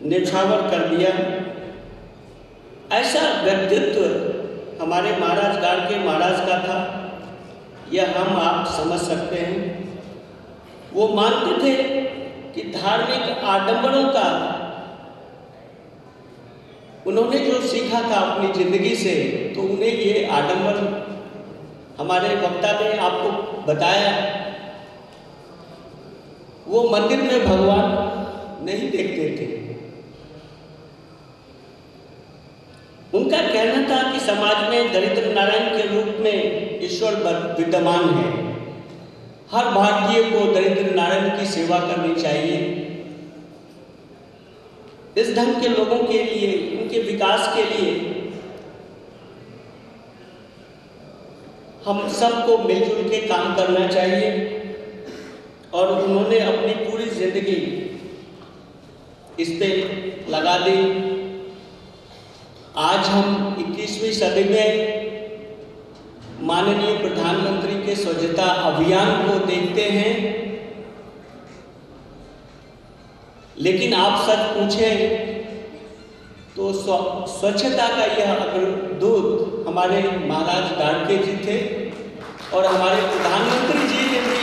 न्यौछावर कर दिया। ऐसा व्यक्तित्व हमारे महाराज गाडगे महाराज का था, यह हम आप समझ सकते हैं। वो मानते थे कि धार्मिक आडंबरों का उन्होंने जो सीखा था अपनी जिंदगी से, तो उन्हें ये आडंबर, हमारे वक्ता ने आपको बताया, वो मंदिर में भगवान नहीं देखते थे। उनका कहना था कि समाज में दरिद्र नारायण के रूप में ईश्वर विद्यमान है। हर भारतीय को दरिद्र नारायण की सेवा करनी चाहिए। इस ढंग के लोगों के लिए, उनके विकास के लिए हम सबको मिलजुल के काम करना चाहिए और उन्होंने अपनी पूरी जिंदगी इस पे लगा दी। आज हम 21वीं सदी में के स्वच्छता अभियान को देखते हैं, लेकिन आप सच पूछें तो स्वच्छता का यह अग्रदूत हमारे महाराज गाड़गे जी थे और हमारे प्रधानमंत्री जी ने भी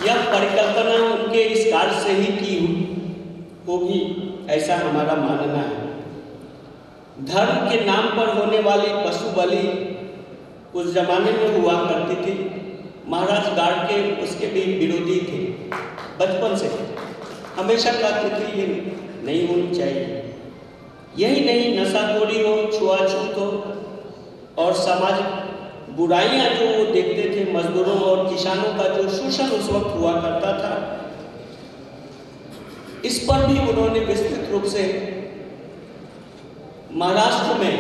यह परिकल्पना उनके इस कार्य से ही की होगी, ऐसा हमारा मानना है। धर्म के नाम पर होने वाली पशु बलि उस जमाने में हुआ करती थी। महाराज गाड़गे उसके भी विरोधी थे, बचपन से हमेशा कहते थे ये नहीं होनी चाहिए। यही नहीं, नशाखोरी हो, छुआछूत हो और सामाजिक बुराइयां जो वो देखते थे, मजदूरों और किसानों का जो शोषण उस वक्त हुआ करता था, इस पर भी उन्होंने विस्तृत रूप से महाराष्ट्र में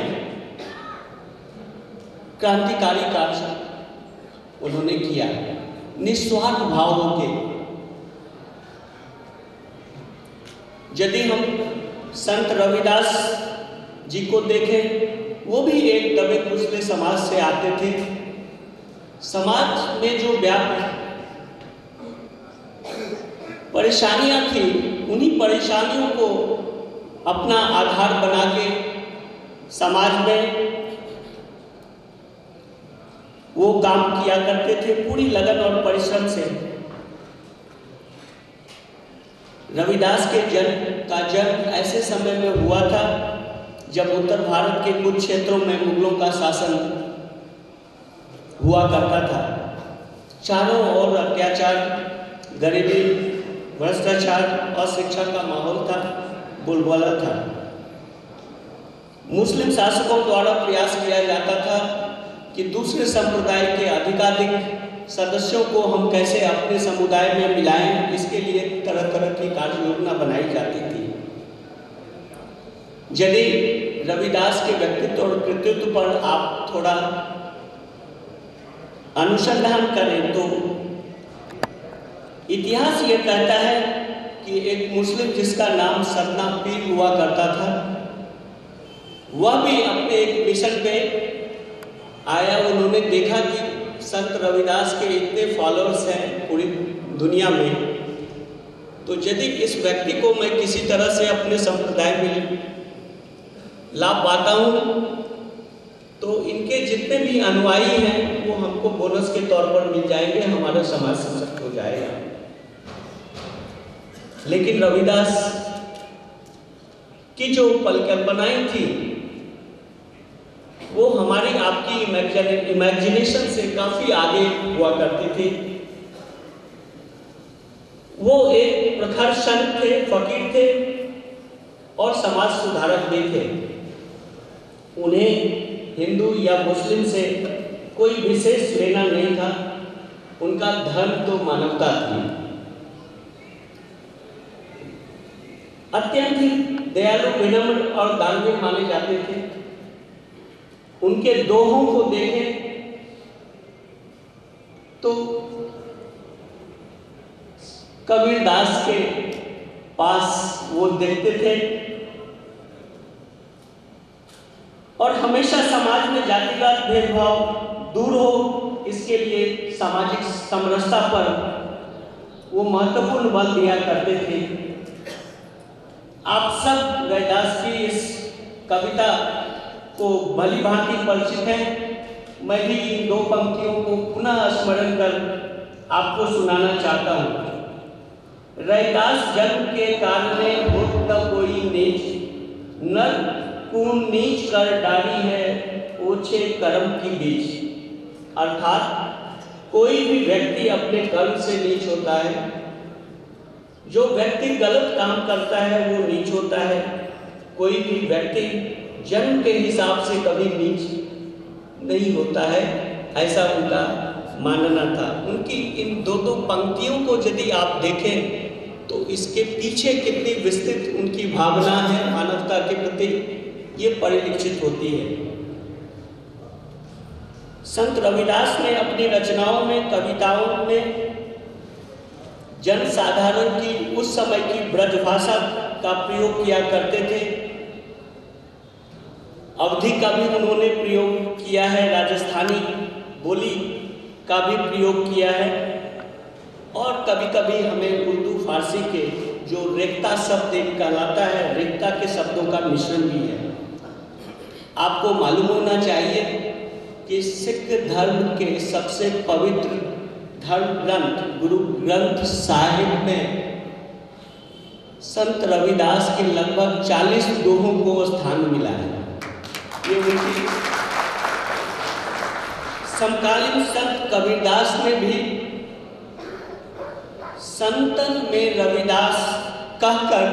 क्रांतिकारी कार्य उन्होंने किया, निस्वार्थ भाव के। यदि हम संत रविदास जी को देखें, वो भी एक दबे कुचले समाज से आते थे। समाज में जो व्याप्त परेशानियां थी, उन्हीं परेशानियों को अपना आधार बना के समाज में वो काम किया करते थे पूरी लगन और परिश्रम से। रविदास के जन्म ऐसे समय में हुआ था जब उत्तर भारत के कुछ क्षेत्रों में मुगलों का शासन हुआ करता था। चारों ओर अत्याचार, गरीबी, भ्रष्टाचार और शिक्षा का माहौल था, बोलबाला था। मुस्लिम शासकों द्वारा प्रयास किया जाता था कि दूसरे संप्रदाय के अधिकाधिक सदस्यों को हम कैसे अपने समुदाय में मिलाएं, इसके लिए तरह तरह की कार्य योजना बनाई जाती थी। यदि रविदास के व्यक्तित्व और कृतित्व पर आप थोड़ा अनुसंधान करें तो इतिहास ये कहता है कि एक मुस्लिम जिसका नाम सतना पीर हुआ करता था, वह भी अपने एक मिशन पे आया। उन्होंने देखा कि संत रविदास के इतने फॉलोअर्स हैं पूरी दुनिया में, तो यदि इस व्यक्ति को मैं किसी तरह से अपने संप्रदाय में ला पाता हूँ तो इनके जितने भी अनुयायी हैं वो हमको बोनस के तौर पर मिल जाएंगे, हमारा समाज सशक्त हो जाएगा। लेकिन रविदास की जो परिकल्पनाएं थी वो हमारी आपकी इमेजिनेशन से काफी आगे हुआ करती थी। वो एक प्रखर संत थे, फकीर थे और समाज सुधारक भी थे। उन्हें हिंदू या मुस्लिम से कोई विशेष लेना नहीं था, उनका धर्म तो मानवता थी। अत्यंत ही दयालु, विनम्र और दानवीर माने जाते थे। उनके दोहों को देखें तो कबीरदास के पास वो देखते थे और हमेशा समाज में जातिगत भेदभाव दूर हो, इसके लिए सामाजिक समरसता पर वो महत्वपूर्ण बल दिया करते थे। आप सब रविदास की इस कविता को भली भांति परिचित हैं। मैं भी इन दो पंक्तियों को पुनः स्मरण कर आपको सुनाना चाहता हूँ। रविदास जन्म के कारणे होत न कोई नीच, नर कून नीच कर डाली है ओछे कर्म की बीच। अर्थात कोई भी व्यक्ति अपने कर्म से नीच होता है। जो व्यक्ति गलत काम करता है वो नीच होता है। कोई भी व्यक्ति जन्म के हिसाब से कभी नीच नहीं होता है, ऐसा उनका मानना था। उनकी इन दो पंक्तियों को यदि आप देखें तो इसके पीछे कितनी विस्तृत उनकी भावना है मानवता के प्रति, ये परिलक्षित होती है। संत रविदास ने अपनी रचनाओं में, कविताओं में जन साधारण की उस समय की ब्रज भाषा का प्रयोग किया करते थे। अवधी का भी उन्होंने प्रयोग किया है, राजस्थानी बोली का भी प्रयोग किया है और कभी कभी हमें उर्दू फारसी के जो रेख्ता शब्द एक कहलाता है, रेख्ता के शब्दों का मिश्रण भी है। आपको मालूम होना चाहिए कि सिख धर्म के सबसे पवित्र धर्म ग्रंथ गुरु ग्रंथ साहिब में संत रविदास के लगभग 40 दोहों को स्थान मिला है। ये उनकी समकालीन संत कबीरदास ने भी संतन में रविदास कहकर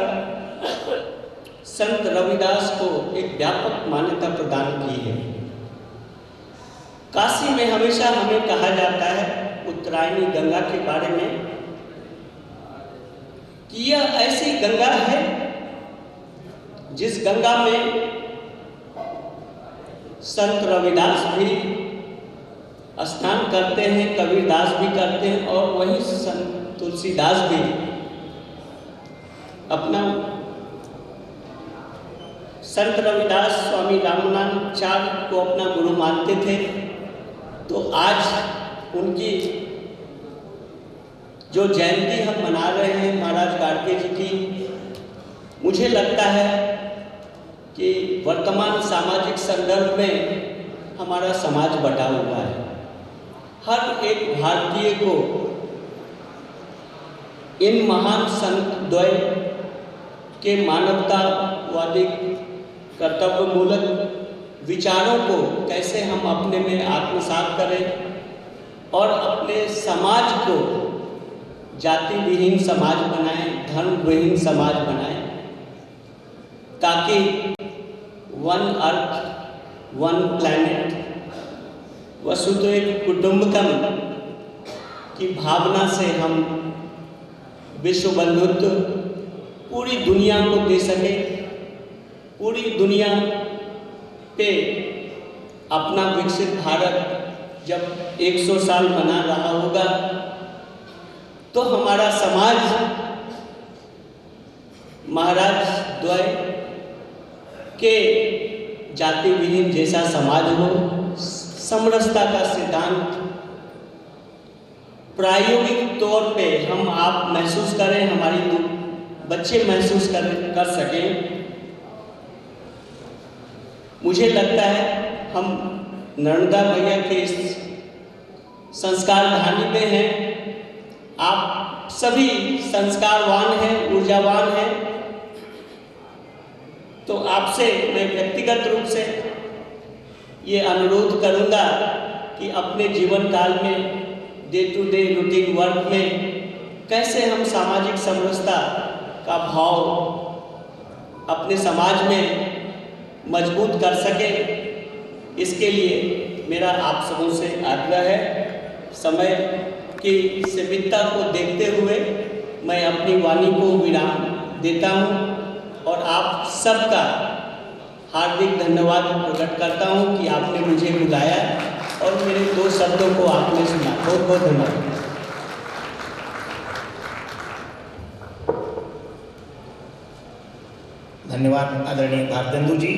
संत रविदास को एक व्यापक मान्यता प्रदान की है। काशी में हमेशा हमें कहा जाता है उत्तरायणी गंगा के बारे में कि यह ऐसी गंगा है जिस गंगा में संत रविदास भी स्नान करते हैं, कबीरदास भी करते हैं और वहीं संत तुलसीदास भी अपना संत रविदास स्वामी रामानंदाचार्य को अपना गुरु मानते थे। तो आज उनकी जो जयंती हम मना रहे हैं महाराज गाडगे जी की, मुझे लगता है कि वर्तमान सामाजिक संदर्भ में हमारा समाज बटा हुआ है। हर एक भारतीय को इन महान संत द्वय के मानवतावादी कर्तव्यमूलक विचारों को कैसे हम अपने में आत्मसात करें और अपने समाज को जाति विहीन समाज बनाएं, धर्म विहीन समाज बनाएं, ताकि वन अर्थ वन प्लैनेट वसुधैव कुटुंबकम की भावना से हम विश्व बंधुत्व पूरी दुनिया को दे सके, पूरी दुनिया पे अपना विकसित भारत जब 100 साल मना रहा होगा तो हमारा समाज महाराज द्वय के जाति विहीन जैसा समाज हो। समरसता का सिद्धांत प्रायोगिक तौर पे हम आप महसूस करें, हमारी बच्चे महसूस कर सकें। मुझे लगता है हम नर्मदा मैया के इस संस्कार धानी में हैं। आप सभी संस्कारवान हैं, ऊर्जावान हैं। तो आपसे मैं व्यक्तिगत रूप से ये अनुरोध करूंगा कि अपने जीवन काल में day to day routine work में कैसे हम सामाजिक समरसता का भाव अपने समाज में मजबूत कर सके, इसके लिए मेरा आप सबों से आग्रह है। समय की सीमितता को देखते हुए मैं अपनी वाणी को विराम देता हूँ और आप सबका हार्दिक धन्यवाद प्रकट करता हूँ कि आपने मुझे बुलाया और मेरे 2 शब्दों को आपने सुना। बहुत बहुत धन्यवाद। धन्यवाद आदरणीय भारतेंदु जी।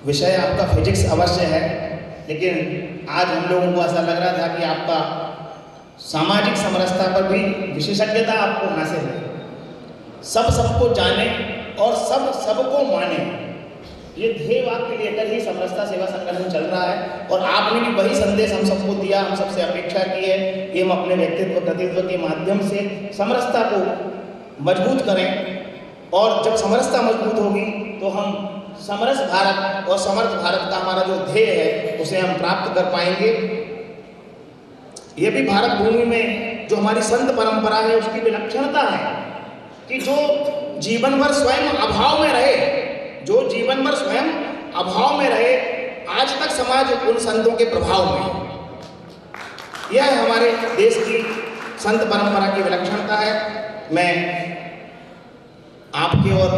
विषय आपका फिजिक्स अवश्य है, लेकिन आज हम लोगों को ऐसा लग रहा था कि आपका सामाजिक समरसता पर भी विशेषज्ञता आपको हासिल है। सब सबको जाने और सब सबको माने, ये ध्येय वाक्य लेकर ही समरसता सेवा संगठन चल रहा है। और आपने भी वही संदेश हम सबको दिया, हम सबसे अपेक्षा की है कि हम अपने व्यक्तित्व प्रतित्व के माध्यम से समरसता को मजबूत करें। और जब समरसता मजबूत होगी तो हम समरस भारत और समर्थ भारत का हमारा जो ध्येय है उसे हम प्राप्त कर पाएंगे। ये भी भारत भूमि में जो हमारी संत परंपरा है उसकी विलक्षणता है कि जो जीवन भर स्वयं अभाव में रहे, जो जीवन भर स्वयं अभाव में रहे, आज तक समाज उन संतों के प्रभाव में है। यह हमारे देश की संत परंपरा की विलक्षणता है। मैं आपके और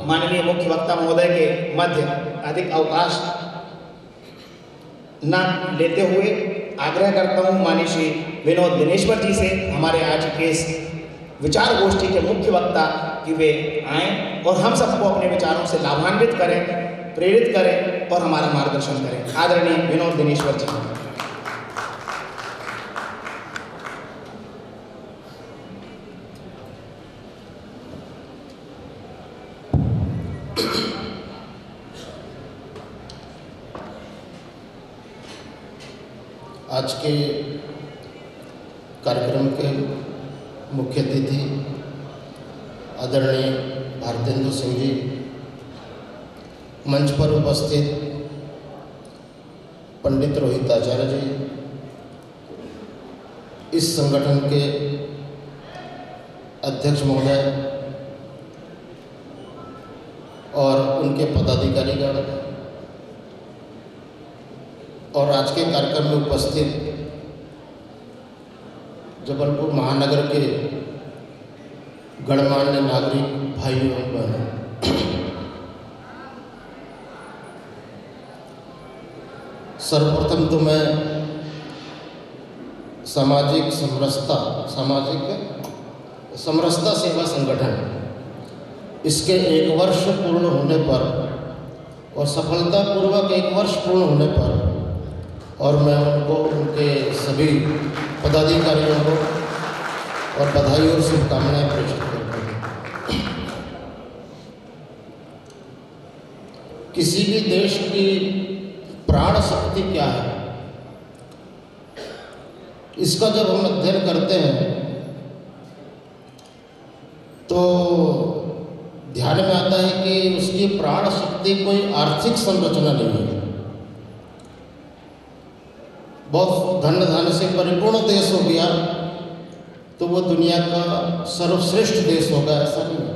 माननीय मुख्य वक्ता महोदय के मध्य अधिक अवकाश न लेते हुए आग्रह करता हूँ माननीय श्री विनोद दिनेश्वर जी से, हमारे आज के इस विचार गोष्ठी के मुख्य वक्ता, कि वे आएं और हम सबको अपने विचारों से लाभान्वित करें, प्रेरित करें और हमारा मार्गदर्शन करें। आदरणीय विनोद दिनेश्वर जी। आज के कार्यक्रम के मुख्य अतिथि आदरणीय भारतेंदु सिंह जी, मंच पर उपस्थित पंडित रोहित आचार्य जी, इस संगठन के अध्यक्ष महोदय और उनके पदाधिकारीगण और आज के कार्यक्रम में उपस्थित जबलपुर महानगर के गणमान्य नागरिक भाइयों और बहनों, सर्वप्रथम तो मैं सामाजिक समरसता सेवा संगठन इसके 1 वर्ष पूर्ण होने पर और सफलतापूर्वक 1 वर्ष पूर्ण होने पर और मैं उनको, उनके सभी पदाधिकारियों को और बधाई और शुभकामनाएं प्रेषित करता हूँ। किसी भी देश की प्राण शक्ति क्या है, इसका जब हम अध्ययन करते हैं तो ध्यान में आता है कि उसकी प्राण शक्ति कोई आर्थिक संरचना नहीं है। बहुत धन धान्य से परिपूर्ण देश हो गया तो वो दुनिया का सर्वश्रेष्ठ देश होगा, ऐसा नहीं है।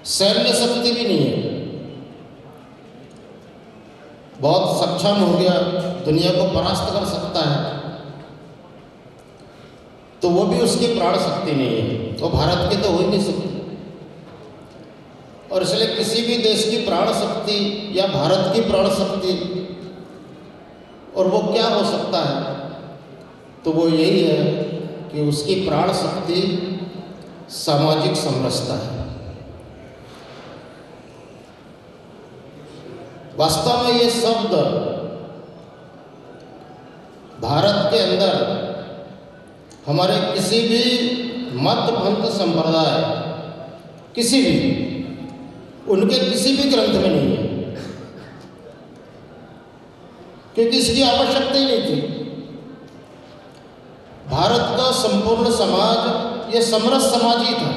सैन्य शक्ति भी नहीं है, बहुत सक्षम हो गया, दुनिया को परास्त कर सकता है, तो वो भी उसकी प्राण शक्ति नहीं है, वो भारत की तो हो ही नहीं सकती। और इसलिए किसी भी देश की प्राण शक्ति या भारत की प्राण शक्ति, और वो क्या हो सकता है, तो वो यही है कि उसकी प्राण शक्ति सामाजिक समरसता है। वास्तव में ये शब्द भारत के अंदर हमारे किसी भी मत पंथ संप्रदाय, किसी भी, उनके किसी भी ग्रंथ में नहीं है, क्योंकि इसकी आवश्यकता ही नहीं थी। भारत का संपूर्ण समाज ये समरस समाज ही था।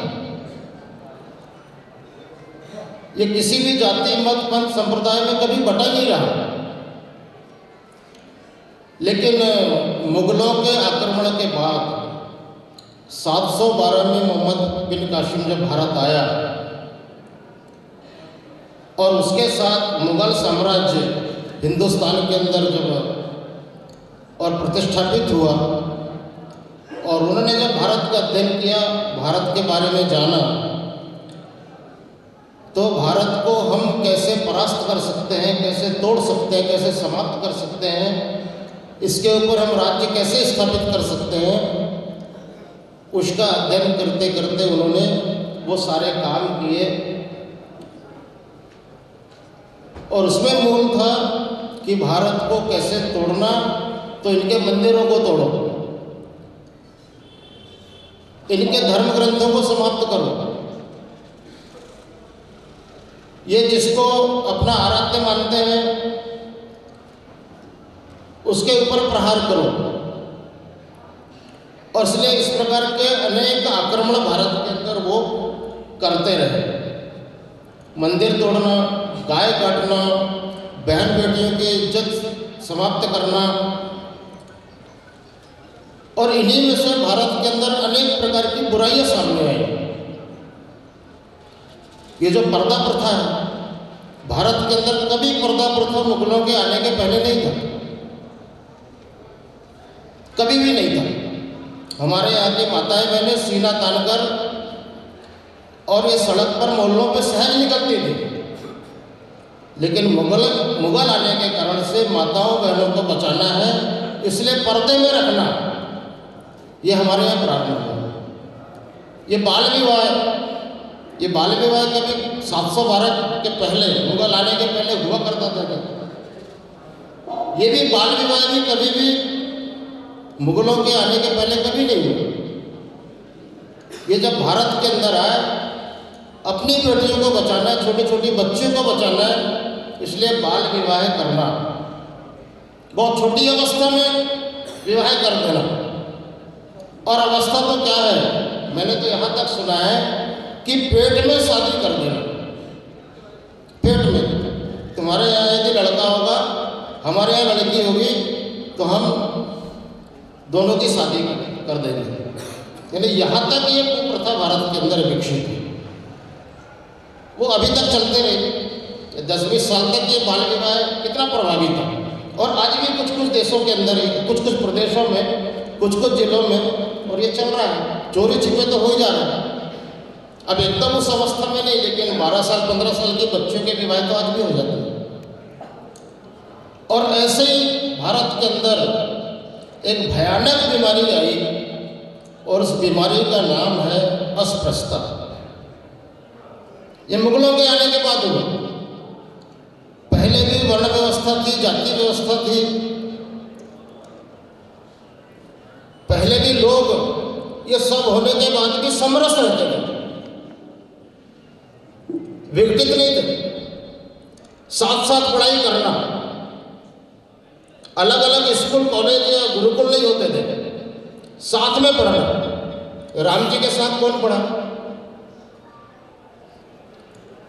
ये किसी भी जाति मत पंथ संप्रदाय में कभी बटा नहीं रहा। लेकिन मुगलों के आक्रमण के बाद 712 में मोहम्मद बिन कासिम जब भारत आया और उसके साथ मुगल साम्राज्य हिंदुस्तान के अंदर जब और प्रतिष्ठापित हुआ और उन्होंने जब भारत का अध्ययन किया, भारत के बारे में जाना, तो भारत को हम कैसे परास्त कर सकते हैं, कैसे तोड़ सकते हैं, कैसे समाप्त कर सकते हैं, इसके ऊपर हम राज्य कैसे स्थापित कर सकते हैं, उसका अध्ययन करते करते उन्होंने वो सारे काम किए। और उसमें मूल था कि भारत को कैसे तोड़ना, तो इनके मंदिरों को तोड़ो, इनके धर्म ग्रंथों को समाप्त करो, ये जिसको अपना आराध्य मानते हैं उसके ऊपर प्रहार करो। और इसलिए इस प्रकार के अनेक आक्रमण भारत के अंदर वो करते रहे। मंदिर तोड़ना, गाय काटना, बहन बेटियों की इज्जत समाप्त करना, और इन्हीं में से भारत के अंदर अनेक प्रकार की बुराइयां सामने आई। ये जो पर्दा प्रथा है, भारत के अंदर कभी पर्दा प्रथा मुगलों के आने के पहले नहीं था, कभी भी नहीं था। हमारे यहाँ की माताएं बहनें सीना तानकर और ये सड़क पर मोहल्लों पे सहज निकलती थी। लेकिन मुगल आने के कारण से माताओं बहनों को बचाना है, इसलिए पर्दे में रखना, ये हमारे यहाँ प्रारंभ हुआ। ये बाल विवाह कभी 712 के पहले, मुगल आने के पहले हुआ करता था क्या? ये भी बाल विवाह भी कभी भी मुगलों के आने के पहले कभी नहीं हुआ। ये जब भारत के अंदर आए, अपनी बेटियों को बचाना है, छोटी छोटी बच्चियों को बचाना है, इसलिए बाल विवाह करना, बहुत छोटी अवस्था में विवाह कर देना। और अवस्था तो क्या है, मैंने तो यहाँ तक सुना है कि पेट में शादी कर देना। पेट में, तुम्हारे यहाँ यदि लड़का होगा, हमारे यहाँ लड़की होगी, तो हम दोनों की शादी कर देंगे। यानी यहाँ तक ये कुप्रथा भारत के अंदर विकसित है। वो अभी तक चलते रहे। 10-20 साल तक ये बाल विवाह कितना प्रभावी था। और आज भी कुछ कुछ देशों के अंदर, कुछ कुछ प्रदेशों में, कुछ कुछ जिलों में, और ये चल रहा है। चोरी छिपे तो हो ही जा रहा है। अब एकदम उस अवस्था में नहीं, लेकिन 12 साल 15 साल के बच्चों के विवाह तो आज भी हो जाते हैं। और ऐसे ही भारत के अंदर एक भयानक बीमारी आई, और उस बीमारी का नाम है अस्पृश्यता। ये मुगलों के आने के बाद हुआ। पहले भी वर्ण व्यवस्था थी, जाति व्यवस्था थी, पहले भी लोग ये सब होने के बाद भी समरस रहते थे, विघटित नहीं थे। साथ साथ पढ़ाई करना, अलग अलग स्कूल कॉलेज या गुरुकुल नहीं होते थे, साथ में पढ़ना। राम जी के साथ कौन पढ़ा?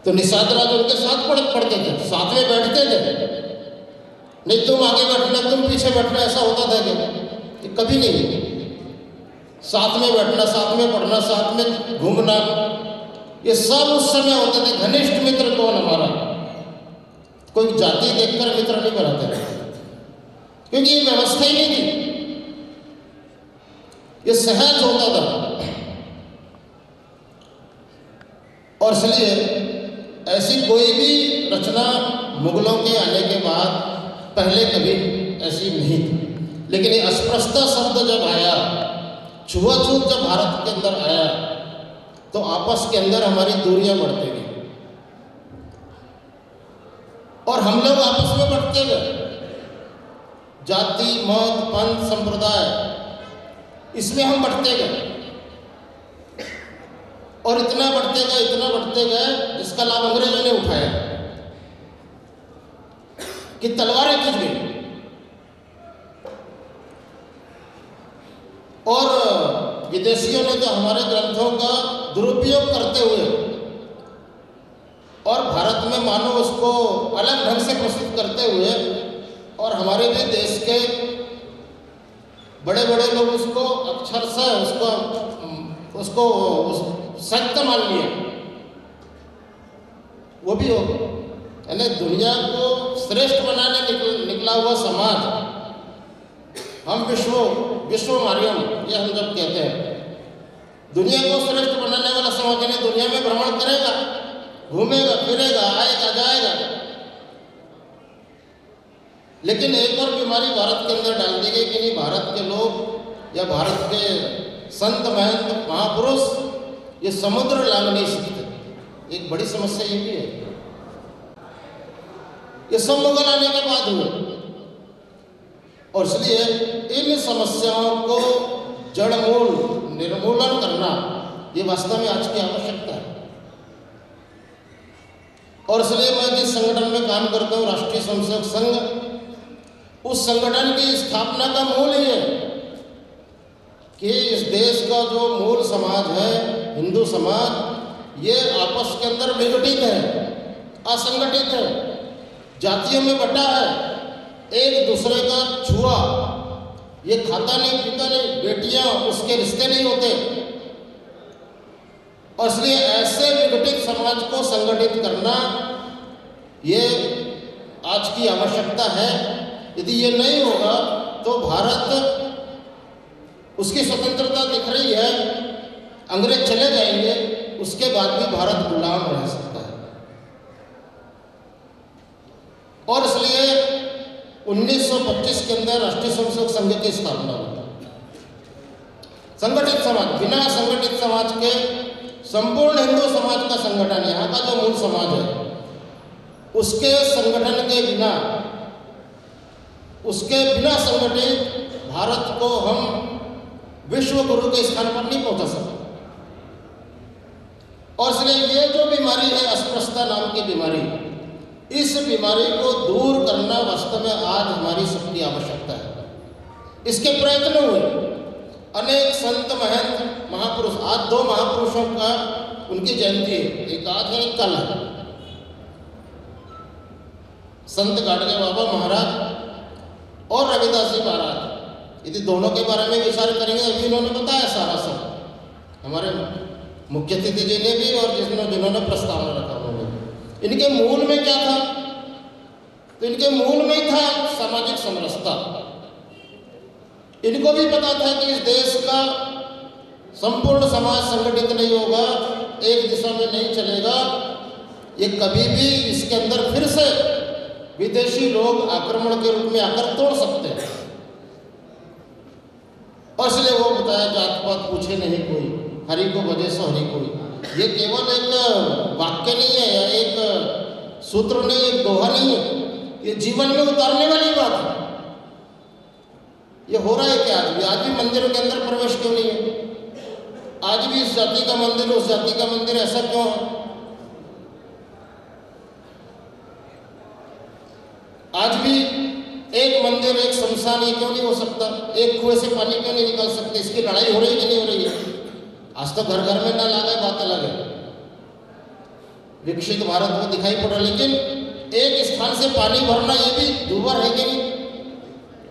तो निषाद राज उनके साथ पढ़ते थे, साथ में बैठते थे। नहीं तुम आगे बैठना, तुम पीछे बैठना, ऐसा होता था कि कभी नहीं। साथ में बैठना, साथ में पढ़ना, साथ में घूमना, ये सब उस समय होते थे। घनिष्ठ मित्र कौन हमारा? कोई जाति देखकर मित्र नहीं बनाते थे, क्योंकि ये व्यवस्था ही नहीं थी। ये सहज होता था। और इसलिए ऐसी कोई भी रचना मुगलों के आने के बाद पहले कभी ऐसी नहीं थी। लेकिन ये अस्पृश्यता शब्द जब आया, छुआछूत जब भारत के अंदर आया, तो आपस के अंदर हमारी दूरियां बढ़ती गई, और हम लोग आपस में बढ़ते गए। जाति, मत, पंथ, संप्रदाय, इसमें हम बढ़ते गए, और इतना बढ़ते गए जिसका लाभ अंग्रेजों ने उठाया कि तलवारें खिंच गई। और विदेशियों ने तो हमारे ग्रंथों का दुरुपयोग करते हुए और भारत में मानो उसको अलग ढंग से प्रस्तुत करते हुए, और हमारे भी देश के बड़े बड़े लोग उसको अक्षरशः उसको सत्य मान लिए। वो भी हो, यानी दुनिया को श्रेष्ठ बनाने निकला हुआ समाज, हम विश्व मार्यम, ये हम जब कहते हैं, दुनिया को श्रेष्ठ बनाने वाला समाज, यानी दुनिया में भ्रमण करेगा, घूमेगा, फिरेगा, आएगा, जाएगा। लेकिन एक और बीमारी भारत के अंदर डाल दी गई कि नहीं, भारत के लोग या भारत के संत महंत महापुरुष ये समुद्र लांग नहीं सकते। एक बड़ी समस्या ये भी है। ये सब मुगल आने के बाद हुए, और इसलिए इन समस्याओं को जड़मूल निर्मूलन करना ये वास्तव में आज की आवश्यकता है। और इसलिए मैं जिस संगठन में काम करता हूँ, राष्ट्रीय स्वयंसेवक संघ, उस संगठन की स्थापना का मूल ही है कि इस देश का जो मूल समाज है, हिंदू समाज, ये आपस के अंदर विघटित है, असंगठित है, जातियों में बटा है, एक दूसरे का छुआ, ये खाता नहीं पीता नहीं, बेटियां उसके रिश्ते नहीं होते। और इसलिए ऐसे विघटित समाज को संगठित करना ये आज की आवश्यकता है। यदि ये नहीं होगा तो भारत, उसकी स्वतंत्रता दिख रही है, अंग्रेज चले जाएंगे, उसके बाद भी भारत गुलाम रह सकता है। और इसलिए 1925 के अंदर राष्ट्रीय स्वयंसेवक संघ की स्थापना हुई। संगठित समाज, बिना संगठित समाज के संपूर्ण हिंदू समाज का संगठन, यहाँ का जो मूल समाज है, उसके संगठन के बिना, उसके बिना संगठित भारत को हम विश्व गुरु के स्थान पर नहीं पहुंचा सकते। और इसलिए ये जो बीमारी है, अस्पृश्यता नाम की बीमारी, इस बीमारी को दूर करना वास्तव में आज हमारी सबकी आवश्यकता है। इसके प्रयत्न हुए, अनेक संत महंत महापुरुष, आज 2 महापुरुषों का उनकी जयंती है, एक आज है एक कल है। संत गाडगे बाबा महाराज और रविदास जी महाराज, यदि दोनों के बारे में विचार करेंगे, अभी इन्होंने बताया सारा सब, हमारे मुख्य अतिथि जी ने भी और जिन्होंने प्रस्तावना रखा उन्होंने। इनके मूल में क्या था? तो इनके मूल में ही था सामाजिक समरसता। इनको भी पता था कि इस देश का संपूर्ण समाज संगठित नहीं होगा, एक दिशा में नहीं चलेगा, ये कभी भी इसके अंदर फिर से विदेशी लोग आक्रमण के रूप में आकर तोड़ सकते हैं। और इसलिए वो बताया, जात पात पूछे नहीं कोई, हरि को भजे सो हरि कोई। ये केवल एक वाक्य नहीं है या एक सूत्र नहीं, एक दोहा नहीं है, ये जीवन में उतारने वाली बात है। ये हो रहा है क्या आज भी मंदिरों के अंदर प्रवेश क्यों नहीं है? आज भी इस जाति का मंदिर, उस जाति का मंदिर, ऐसा क्यों है? आज भी एक मंदिर एक शमशान, ये क्यों नहीं हो सकता? एक कुएं से पानी क्यों नहीं निकाल सकते? इसकी लड़ाई हो रही कि नहीं हो रही है? आज तो घर घर में ना लगा, बात अलग है, विकसित भारत में दिखाई पड़ रहा, लेकिन एक स्थान से पानी भरना ये भी दुर्भर है कि नहीं?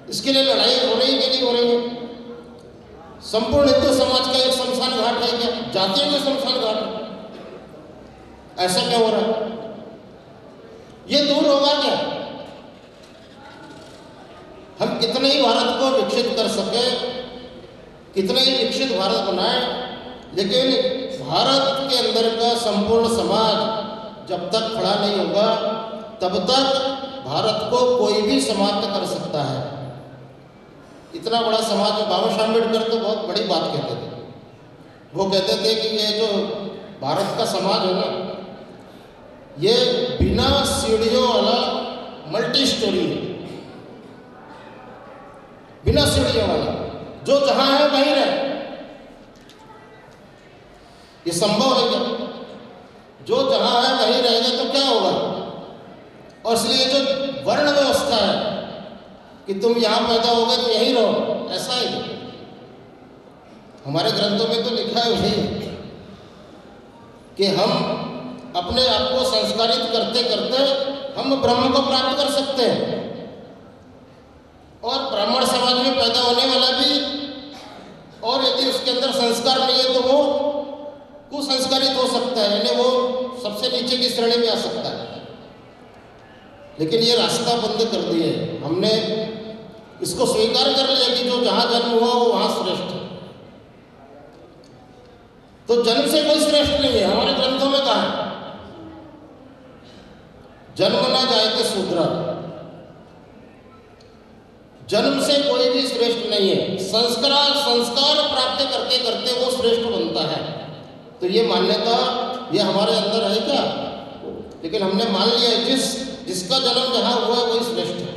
इसके लिए लड़ाई हो रही कि नहीं हो रही है? संपूर्ण हिंदू समाज का एक शमशान घाट है क्या? जातियों में शमशान घाट है, ऐसा क्या हो रहा है? ये दूर होगा क्या? हम कितने ही भारत को विकसित कर सके, कितने ही विकसित भारत बनाए, लेकिन भारत के अंदर का संपूर्ण समाज जब तक खड़ा नहीं होगा, तब तक भारत को कोई भी समाप्त कर सकता है। इतना बड़ा समाज में बाबा साहब अम्बेडकर तो बहुत बड़ी बात कहते थे। वो कहते थे कि ये जो भारत का समाज है ना, ये बिना सीढ़ियों वाला मल्टी स्टोरी है, बिना सीढ़ियों वाला, जो जहां है वहीं रहे। ये संभव है क्या? जो जहां है वहीं रहेगा तो क्या होगा? और इसलिए जो वर्ण व्यवस्था है कि तुम यहां पैदा हो गए तो यहीं रहो, ऐसा ही हमारे ग्रंथों में तो लिखा है वही कि हम अपने आप को संस्कारित करते करते हम ब्रह्म को प्राप्त कर सकते हैं। और ब्राह्मण समाज में पैदा होने वाला भी, और यदि उसके अंदर संस्कार नहीं है तो वो कुसंस्कारित हो सकता है, यानी वो सबसे नीचे की श्रेणी में आ सकता है। लेकिन ये रास्ता बंद कर दिए, हमने इसको स्वीकार कर लिया कि जो जहां जन्म हुआ वो वहां श्रेष्ठ है। तो जन्म से कोई श्रेष्ठ नहीं है, हमारे ग्रंथों में कहा है जन्म ना जाए तो शूद्र, जन्म से कोई भी श्रेष्ठ नहीं है, संस्कार प्राप्त करते करते वो श्रेष्ठ बनता है। तो ये मान्यता ये हमारे अंदर है क्या? लेकिन हमने मान लिया जिसका जन्म जहां हुआ है वही श्रेष्ठ है।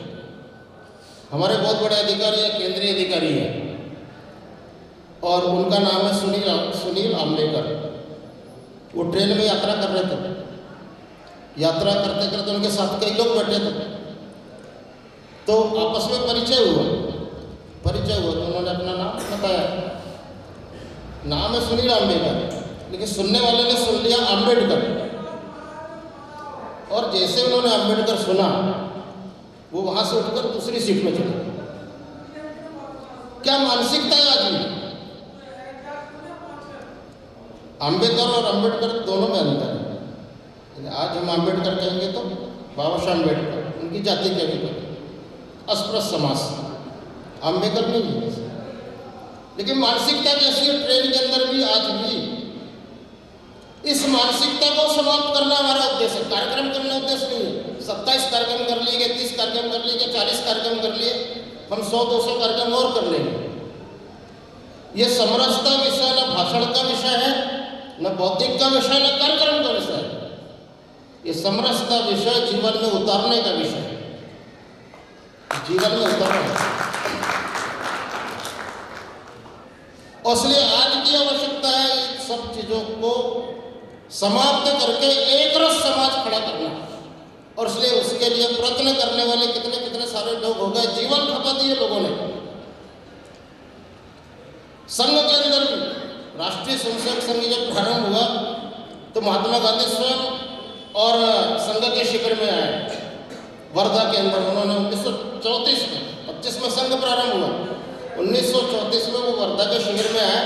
हमारे बहुत बड़े अधिकारी है, केंद्रीय अधिकारी है, और उनका नाम है सुनील आमलेकर। वो ट्रेन में यात्रा कर रहे थे, यात्रा करते करते उनके साथ कई लोग बैठे थे, तो आपस में परिचय हुआ तो उन्होंने अपना नाम बताया, नाम है सुनील आम्बेडकर, लेकिन सुनने वाले ने सुन लिया आम्बेडकर, और जैसे उन्होंने आम्बेडकर सुना वो वहां से उठकर दूसरी सीट में चले। क्या मानसिकता है आदमी? आम्बेडकर और अम्बेडकर दोनों में अंतर है। आज हम आम्बेडकर कहेंगे तो बाबा साहब अम्बेडकर, उनकी जाति के भी अस्पृश्य समाज, आम्बेडकर नहीं है। लेकिन मानसिकता कैसी है ट्रेन के अंदर भी? आज भी इस मानसिकता को समाप्त करना हमारा उद्देश्य है। कार्यक्रम करना उद्देश्य नहीं है। 27 कार्यक्रम कर लिए, 30 कार्यक्रम कर लिए, 40 कार्यक्रम कर लिए, हम 100-200 कार्यक्रम और कर लेंगे। ये समरसता विषय न भाषण का विषय है, न बौद्धिक का विषय, न कार्यक्रम का विषय है। ये समरसता विषय जीवन में उतारने का विषय है, जीवन में उतारना। और इसलिए आज की आवश्यकता है इन सब चीजों को समाप्त करके एक रस समाज खड़ा करना। और इसलिए उसके लिए प्रयत्न करने वाले कितने कितने सारे लोग हो गए, जीवन खपा दिए लोगों ने। संघ के अंदर भी राष्ट्रीय स्वयंसेवक संघ जब प्रारंभ हुआ तो महात्मा गांधी स्वयं और संघ के शिविर में आए वर्धा के अंदर। उन्होंने 1934 में 25 में संघ प्रारंभ हुआ, 1934 में वो वर्धा के शिविर में आए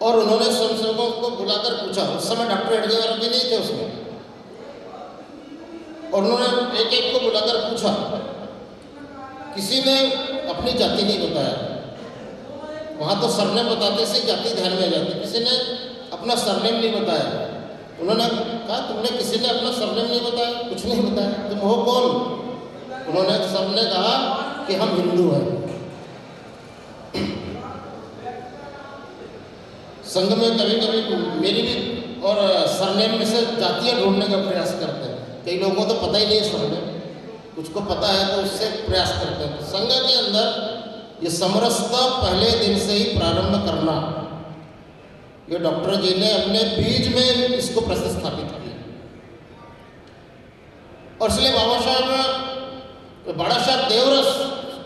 और उन्होंने स्वयंसेवकों को बुलाकर पूछा। उस समय डॉक्टर हेडगेवार भी नहीं थे उसमें, और उन्होंने एक एक को बुलाकर पूछा। किसी ने अपनी जाति नहीं बताया, वहाँ तो सरनेम बताते से जाति ध्यान में आ जाती, किसी ने अपना सरनेम नहीं बताया। उन्होंने कहा तुमने किसी ने अपना सरनेम नहीं बताया? कुछ नहीं बताया। तुम हो कौन? उन्होंने सबने कहा कि हम हिंदू हैं। संघ में कभी कभी मेरी भी और सरनेम में से जातियाँ ढूंढने का प्रयास करते हैं। कई लोगों को तो पता ही नहीं है सरनेम, कुछ को पता है तो उससे प्रयास करते हैं। संघ के अंदर ये समरसता पहले दिन से ही प्रारंभ करना, ये डॉक्टर जी ने अपने बीज में इसको प्रतिस्थापित किया। और इसलिए बाबा साहब बड़ा साहब देवरस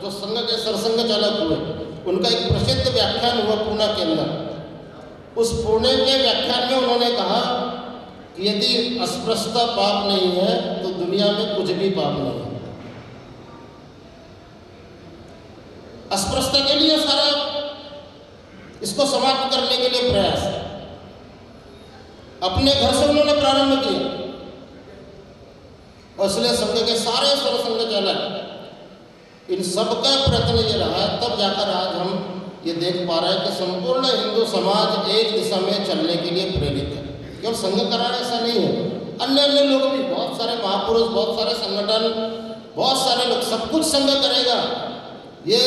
जो संघ के सरसंघ चालक हुए, उनका एक प्रसिद्ध व्याख्यान हुआ पूना के अंदर। उस पुणे के व्याख्यान में उन्होंने कहा कि यदि अस्पृश्यता पाप नहीं है तो दुनिया में कुछ भी पाप नहीं है। अस्पृश्यता के लिए सारा इसको समाप्त करने के लिए प्रयास है। अपने घर से उन्होंने प्रारंभ किया और इसलिए संघ के सारे सरसंघ चालक इन सबका प्रयत्न ये रहा है, तब जाकर आज हम ये देख पा रहे हैं कि संपूर्ण हिंदू समाज एक दिशा में चलने के लिए प्रेरित है। केवल संघ करार ऐसा नहीं है, अन्य अन्य लोग भी, बहुत सारे महापुरुष, बहुत सारे संगठन, बहुत सारे लोग, सब कुछ संघ करेगा ये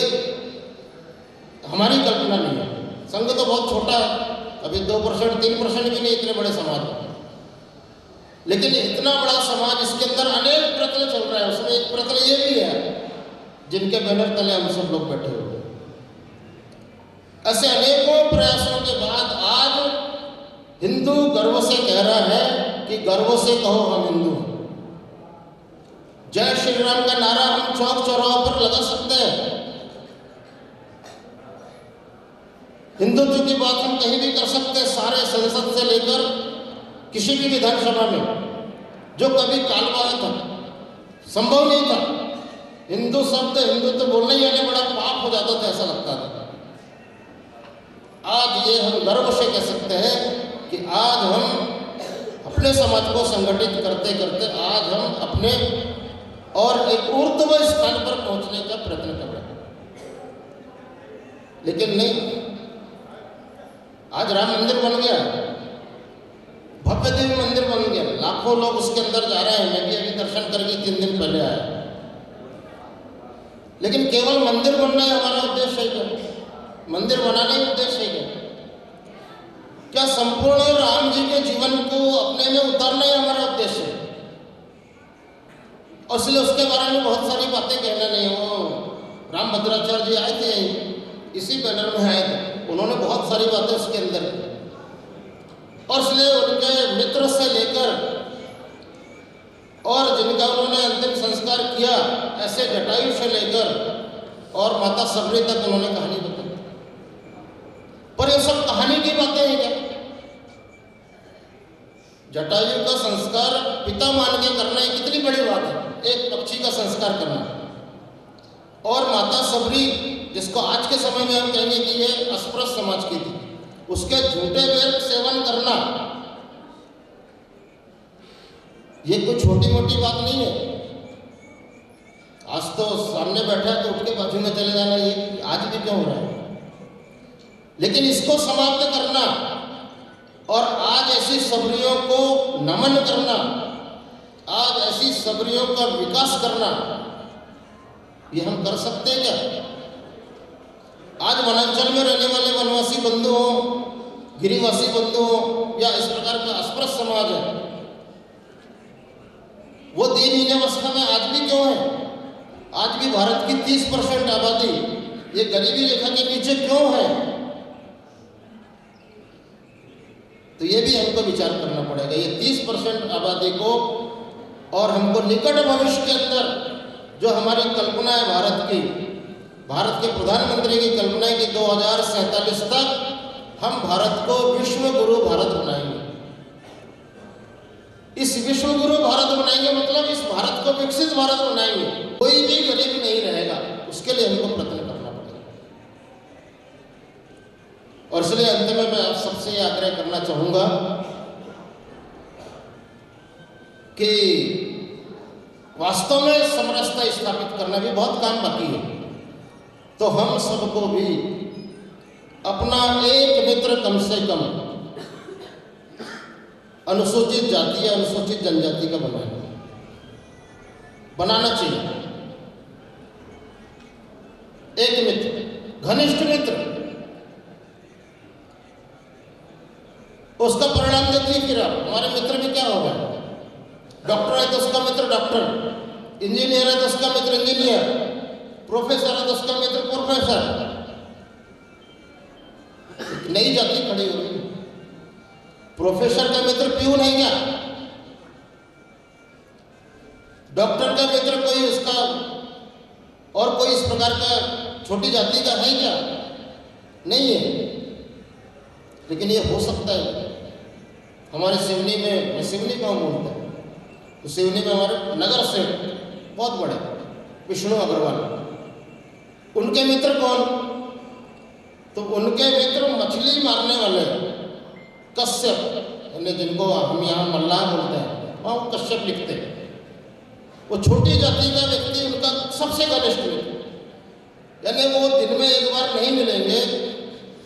हमारी कल्पना नहीं है। संघ तो बहुत छोटा है, अभी 2% 3% भी नहीं इतने बड़े समाज में, लेकिन इतना बड़ा समाज, इसके अंदर अनेक प्रयत्न चल रहा है। उसमें एक प्रयत्न ये भी है जिनके बैनर तले हम सब लोग बैठे हुए। ऐसे अनेकों प्रयासों के बाद आज हिंदू गर्व से कह रहा है कि गर्व से कहो हम हिंदू हैं। जय श्री राम का नारा हम चौक चौराहों पर लगा सकते हैं। हिंदुत्व की बात हम कहीं भी कर सकते हैं, सारे संसद से लेकर किसी भी विधानसभा में। जो कभी कालवाह था, संभव नहीं था। हिंदू शब्द, हिंदुत्व बोलने ही आने बड़ा पाप हो जाता था, ऐसा लगता था। आज ये हम गर्व से कह सकते हैं कि आज हम अपने समाज को संगठित करते करते आज हम अपने और एक ऊर्ध्व स्थान पर पहुंचने का प्रयत्न कर रहे हैं। लेकिन नहीं, आज राम मंदिर बन गया, भव्य देवी मंदिर बन गया, लाखों लोग उसके अंदर जा रहे हैं। मैं भी अभी दर्शन करके 3 दिन पहले आया। लेकिन केवल मंदिर बनना है हमारा उद्देश्य है क्या? मंदिर बनाना ही उद्देश्य है क्या? संपूर्ण राम जी के जीवन को अपने में उतारना ही हमारा उद्देश्य है। और इसलिए उसके बारे में बहुत सारी बातें कहना नहीं। वो राम भद्राचार्य जी आए थे, इसी बैनर में आए थे, उन्होंने बहुत सारी बातें उसके अंदर की। और इसलिए उनके मित्र से लेकर और जिनका उन्होंने अंतिम संस्कार किया, ऐसे जटायु से लेकर और माता सबरी तक उन्होंने कहानी बताई। पर ये सब कहानी की बातें हैं क्या? जटायु का संस्कार पिता मान के करना एक कितनी बड़ी बात है, एक पक्षी का संस्कार करना। और माता सबरी, जिसको आज के समय में हम कहेंगे कि ये अस्पृश्य समाज की थी, उसके झूठे बेर सेवन करना, ये कोई छोटी मोटी बात नहीं है। आज तो सामने बैठा है तो उठ के बाजू में चले जाना, ये आज भी क्यों हो रहा है? लेकिन इसको समाप्त करना और आज ऐसी सबरियों को नमन करना, आज ऐसी सबरियों का विकास करना, ये हम कर सकते हैं क्या? आज वनांचल में रहने वाले वनवासी बंधु हों, गिरिवासी बंधु हों, या इस प्रकार का अस्पृश्य समाज है, वो दीनहीन अवस्था में आज भी क्यों है? आज भी भारत की 30% आबादी ये गरीबी रेखा के नीचे क्यों है? तो ये भी हमको विचार करना पड़ेगा। ये 30% आबादी को और हमको निकट भविष्य के अंदर जो हमारी कल्पना है भारत के प्रधानमंत्री की कल्पना है कि 2047 तक हम भारत को विश्व गुरु भारत बनाएंगे। इस विश्व गुरु भारत बनाएंगे मतलब इस भारत को विकसित भारत बनाएंगे, कोई भी गरीब नहीं रहेगा, उसके लिए हमको प्रयत्न करना पड़ेगा। और इसलिए अंत में मैं आप सबसे ये आग्रह करना चाहूंगा कि वास्तव में समरसता स्थापित करना भी बहुत काम बाकी है, तो हम सबको भी अपना एक मित्र कम से कम अनुसूचित जाति या अनुसूचित जनजाति का बनाना चाहिए। एक मित्र, घनिष्ठ मित्र, उसका परिणाम देखिए। फिर आप हमारे मित्र भी क्या होगा, डॉक्टर है तो उसका मित्र डॉक्टर, इंजीनियर है तो उसका मित्र इंजीनियर, प्रोफेसर है तो उसका मित्र प्रोफेसर। नई जाति खड़ी हो गई। प्रोफेसर का मित्र प्यून है क्या? डॉक्टर का मित्र कोई उसका और कोई इस प्रकार का छोटी जाति का है क्या? नहीं है। लेकिन ये हो सकता है। हमारे सिवनी में, मैं सिवनी गाँव बोलता हूँ, तो सिवनी में हमारे नगर सेठ बहुत बड़े विष्णु अग्रवाल, उनके मित्र कौन? तो उनके मित्र मछली मारने वाले कश्यप, यानी जिनको हम यहाँ मल्लाह बोलते हैं, वहाँ वो कश्यप लिखते हैं। वो छोटी जाति का व्यक्ति उनका सबसे घनिष्ठ मित्र, यानी वो दिन में एक बार नहीं मिलेंगे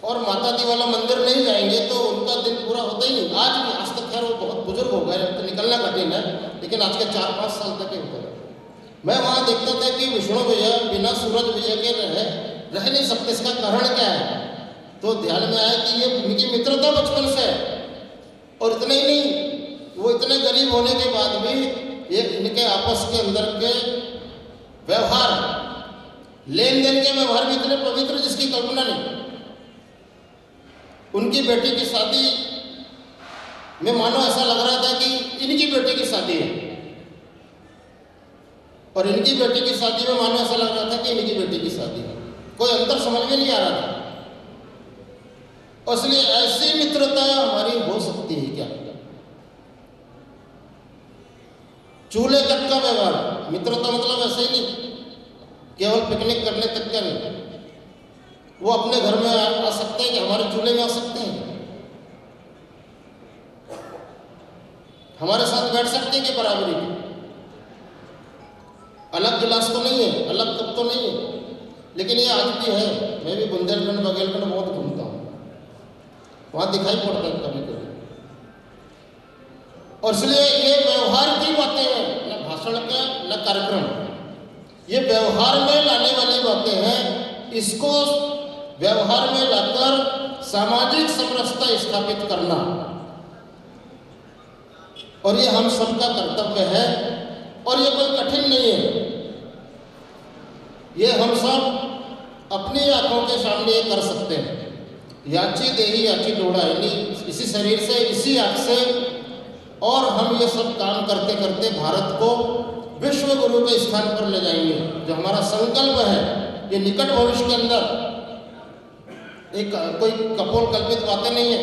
और माता दी वाला मंदिर नहीं जाएंगे तो उनका दिन पूरा होता ही नहीं। आज भी, आज तक खैर वो बहुत बुजुर्ग हो गए तो निकलना कठिन है, लेकिन आज के 4-5 साल तक ही होता है। मैं वहाँ देखता था कि विष्णु भैया बिना सूरज भैया के रह नहीं सकते। इसका कारण क्या है? तो ध्यान में आया कि ये इनकी मित्रता बचपन से है। और इतना ही नहीं, वो इतने गरीब होने के बाद भी ये इनके आपस के अंदर के व्यवहार, लेन देन के व्यवहार भी इतने पवित्र जिसकी कल्पना नहीं। उनकी बेटी की शादी में मानो ऐसा लग रहा था कि इनकी बेटी की शादी है, और इनकी बेटी की शादी में मानो ऐसा लग रहा था कि इनकी बेटी की शादी है। कोई अंतर समझ में नहीं आ रहा था। और इसलिए ऐसी मित्रता हमारी हो सकती है क्या? चूल्हे तक का व्यवहार, मित्रता मतलब ऐसे ही नहीं केवल पिकनिक करने तक का नहीं। वो अपने घर में आ सकते हैं कि हमारे चूल्हे में आ सकते हैं, हमारे साथ बैठ सकते हैं कि बराबरी की। अलग गिलास तो नहीं है, अलग कप तो नहीं है, लेकिन ये आज भी है। मैं भी बुंदेलखंड बघेलखंड बहुत घूमता हूँ, वहाँ दिखाई पड़ता है कभी कभी। और इसलिए ये व्यवहार की बातें हैं, न भाषण का न कार्यक्रम, ये व्यवहार में लाने वाली बातें हैं। इसको व्यवहार में लाकर सामाजिक समरसता स्थापित करना, और ये हम सबका कर्तव्य है। और ये कोई कठिन नहीं है, ये हम सब अपनी आंखों के सामने ये कर सकते हैं। याची देही याची डोड़ा, यानी इसी शरीर से, इसी आंख से, और हम ये सब काम करते करते भारत को विश्व गुरु के स्थान पर ले जाएंगे। जो हमारा संकल्प है, ये निकट भविष्य के अंदर एक कोई कपोल कल्पित बातें नहीं है।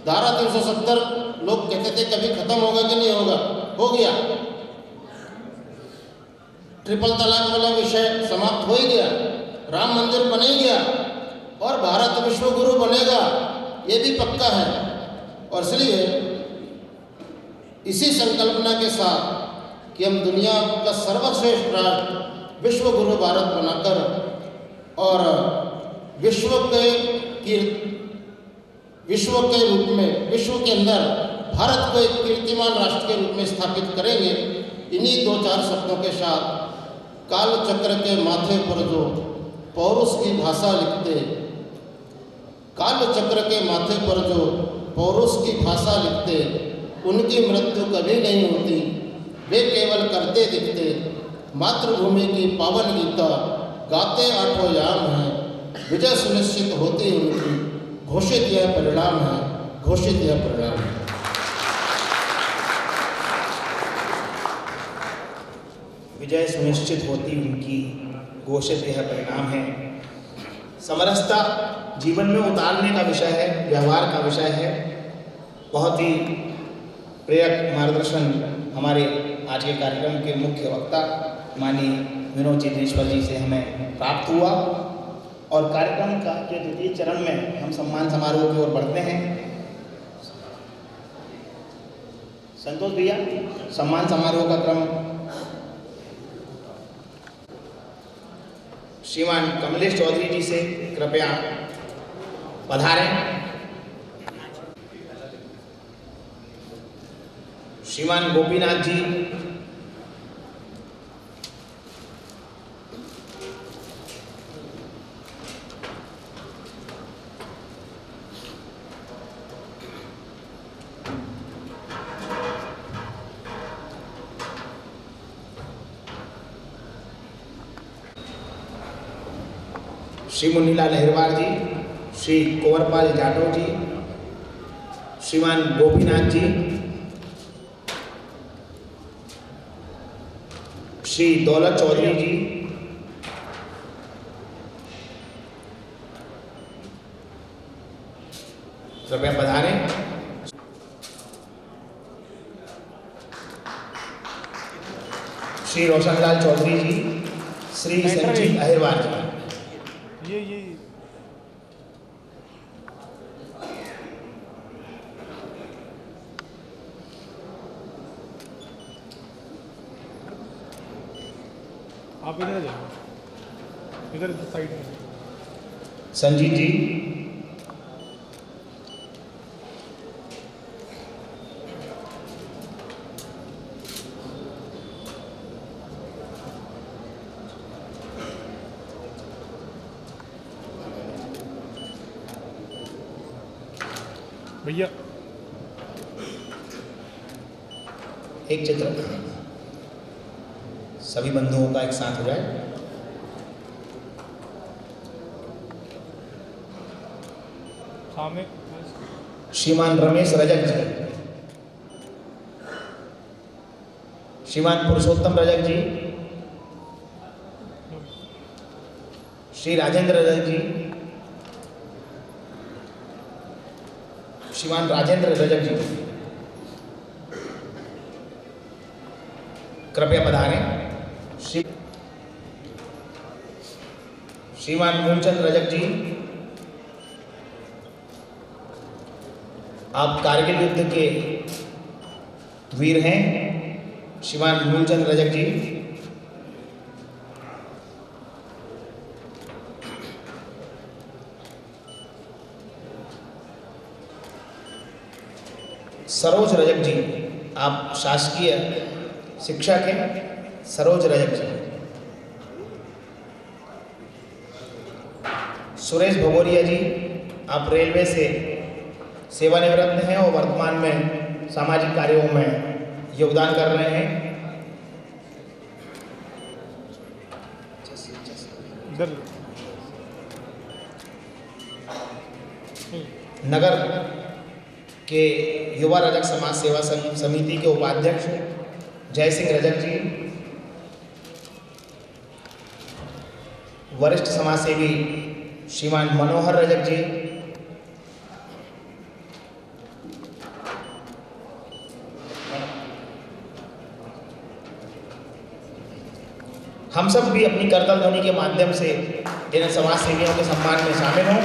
धारा 370 लोग कहते थे कभी खत्म होगा कि नहीं होगा, हो गया। ट्रिपल तलाक वाला विषय समाप्त हो ही गया, राम मंदिर बन ही गया, और भारत विश्व गुरु बनेगा, ये भी पक्का है। और इसलिए इसी संकल्पना के साथ कि हम दुनिया का सर्वश्रेष्ठ राष्ट्र विश्व गुरु भारत बनाकर और विश्व के रूप में, विश्व के अंदर भारत को एक कीर्तिमान राष्ट्र के रूप में स्थापित करेंगे। इन्हीं 2-4 शब्दों के साथ काल चक्र के माथे पर जो पौरुष की भाषा लिखते, काल चक्र के माथे पर जो पौरुष की भाषा लिखते, उनकी मृत्यु कभी नहीं होती, वे केवल करते दिखते। मातृभूमि की पावन गीता गाते 8 याम हैं, विजय सुनिश्चित होती उनकी, घोषित यह परिणाम है, घोषित यह परिणाम है। विजय सुनिश्चित होती उनकी घोषित यह परिणाम है। समरसता जीवन में उतारने का विषय है, व्यवहार का विषय है। बहुत ही प्रेरक मार्गदर्शन हमारे आज के कार्यक्रम के मुख्य वक्ता माननीय विनोद जी दिनेश्वर जी से हमें प्राप्त हुआ और कार्यक्रम का के द्वितीय चरण में हम सम्मान समारोह की ओर बढ़ते हैं। संतोष भैया, सम्मान समारोह का क्रम श्रीमान कमलेश चौधरी जी से कृपया पधारें। श्रीमान गोपीनाथ जी, श्री मुन्नीलाल अहिरवार जी, श्री कुंवरपाल जाटव जी, श्रीमान गोपीनाथ जी, श्री दौलत चौधरी जी, कृपया पधारें। श्री रोशनलाल चौधरी जी, श्री संजीव अहिरवार जी। ये आप इधर जाओ, इधर साइड में। संजीत जी, भैया एक चित्र सभी बंधुओं का एक साथ हो जाए। सामने श्रीमान रमेश रजक जी, श्रीमान पुरुषोत्तम रजक जी, श्री राजेंद्र रजक जी, श्रीमान राजेंद्र रजक जी, कृपया पधारें। श्रीमान मूलचंद रजक जी, आप कारगिल युद्ध के वीर हैं। श्रीमान मूलचंद रजक जी, सरोज रजक जी, आप शासकीय शिक्षक हैं। सरोज रजक जी, सुरेश भगोरिया जी, आप रेलवे से सेवानिवृत्त हैं और वर्तमान में सामाजिक कार्यों में योगदान कर रहे हैं। इधर नगर के युवा रजक समाज सेवा समिति के उपाध्यक्ष जय सिंह रजक जी, वरिष्ठ समाजसेवी श्रीमान मनोहर रजक जी, हम सब भी अपनी करतल ध्वनि के माध्यम से इन समाज सेवियों के सम्मान में शामिल हों।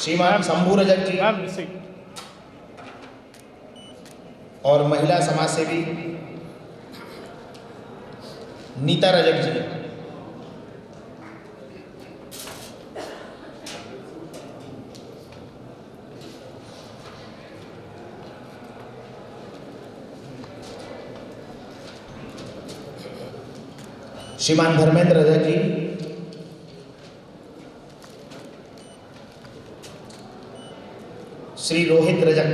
श्रीमान शंभू रजक जी और महिला समाज सेवी नीता रजक जी, श्रीमान धर्मेंद्र रजक जी, श्री रोहित रजक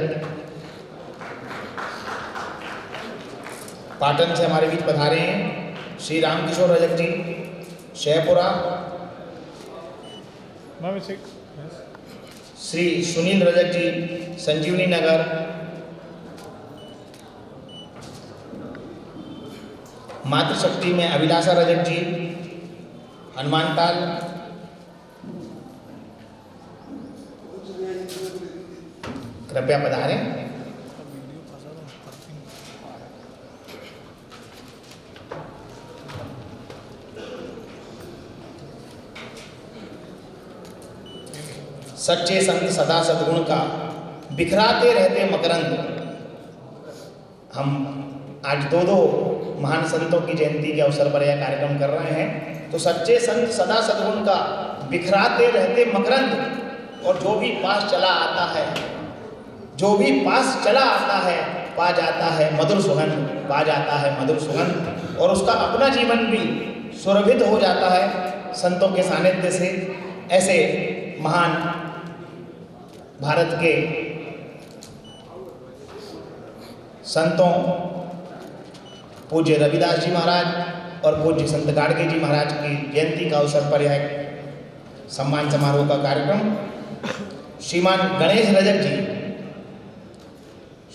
पाटन से हमारे बीच पधारे हैं। श्री रामकिशोर रजक जी, शहपुरा। श्री सुनील रजक जी, संजीवनी नगर। मातृशक्ति में अभिलाषा रजक जी, हनुमान ताल, कृपया पधारें। सच्चे संत सदा सद्गुण का बिखराते रहते मकरंद। हम आज दो महान संतों की जयंती के अवसर पर यह कार्यक्रम कर रहे हैं। तो सच्चे संत सदा सद्गुण का बिखराते रहते मकरंद, और जो भी पास चला आता है, जो भी पास चला आता है, पा जाता है मधुर सुगंध, पा जाता है मधुर सुगंध, और उसका अपना जीवन भी सुरभित हो जाता है संतों के सानिध्य से। ऐसे महान भारत के संतों पूज्य रविदास जी महाराज और पूज्य संत गाडगे जी महाराज की जयंती का अवसर पर यह सम्मान समारोह का कार्यक्रम श्रीमान गणेश रजक जी,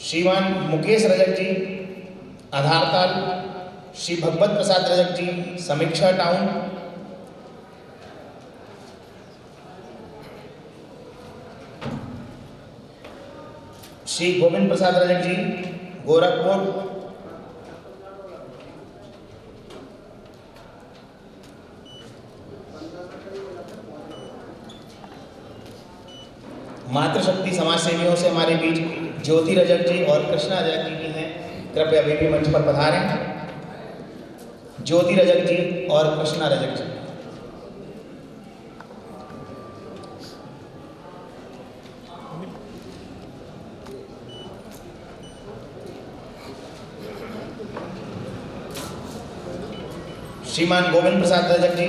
श्रीमान मुकेश रजक जी आधारताल, श्री भगवत प्रसाद रजक जी समीक्षा टाउन, श्री गोविंद प्रसाद रजक जी गोरखपुर, मातृशक्ति समाज सेवियों से हमारे बीच ज्योति रजक जी और कृष्णा रजक जी हैं, कृपया वे भी मंच पर पधारें। ज्योति रजक जी और कृष्णा रजक जी। श्रीमान गोविंद प्रसाद रजक जी,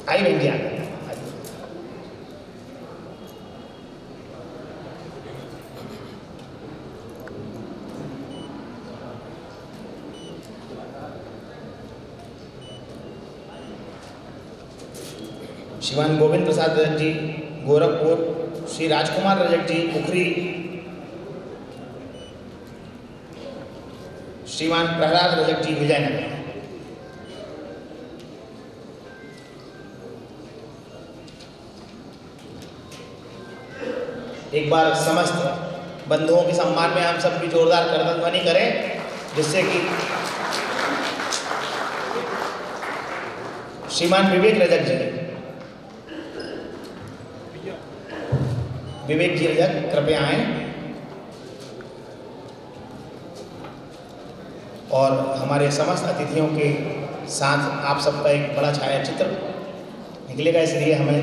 आई बहन जी आ गए। श्रीमान गोविंद प्रसाद रजक जी गोरखपुर, श्री राजकुमार रजक जी उखरी, श्रीमान प्रहलाद रजक जी विजयनगर। एक बार समस्त बंधुओं के सम्मान में हम सब भी जोरदार करतल ध्वनि करें, जिससे कि श्रीमान विवेक रजक जी, विवेक जी रजक कृपया आएं, और हमारे समस्त अतिथियों के साथ आप सबका एक बड़ा छायाचित्र निकलेगा, इसलिए हमें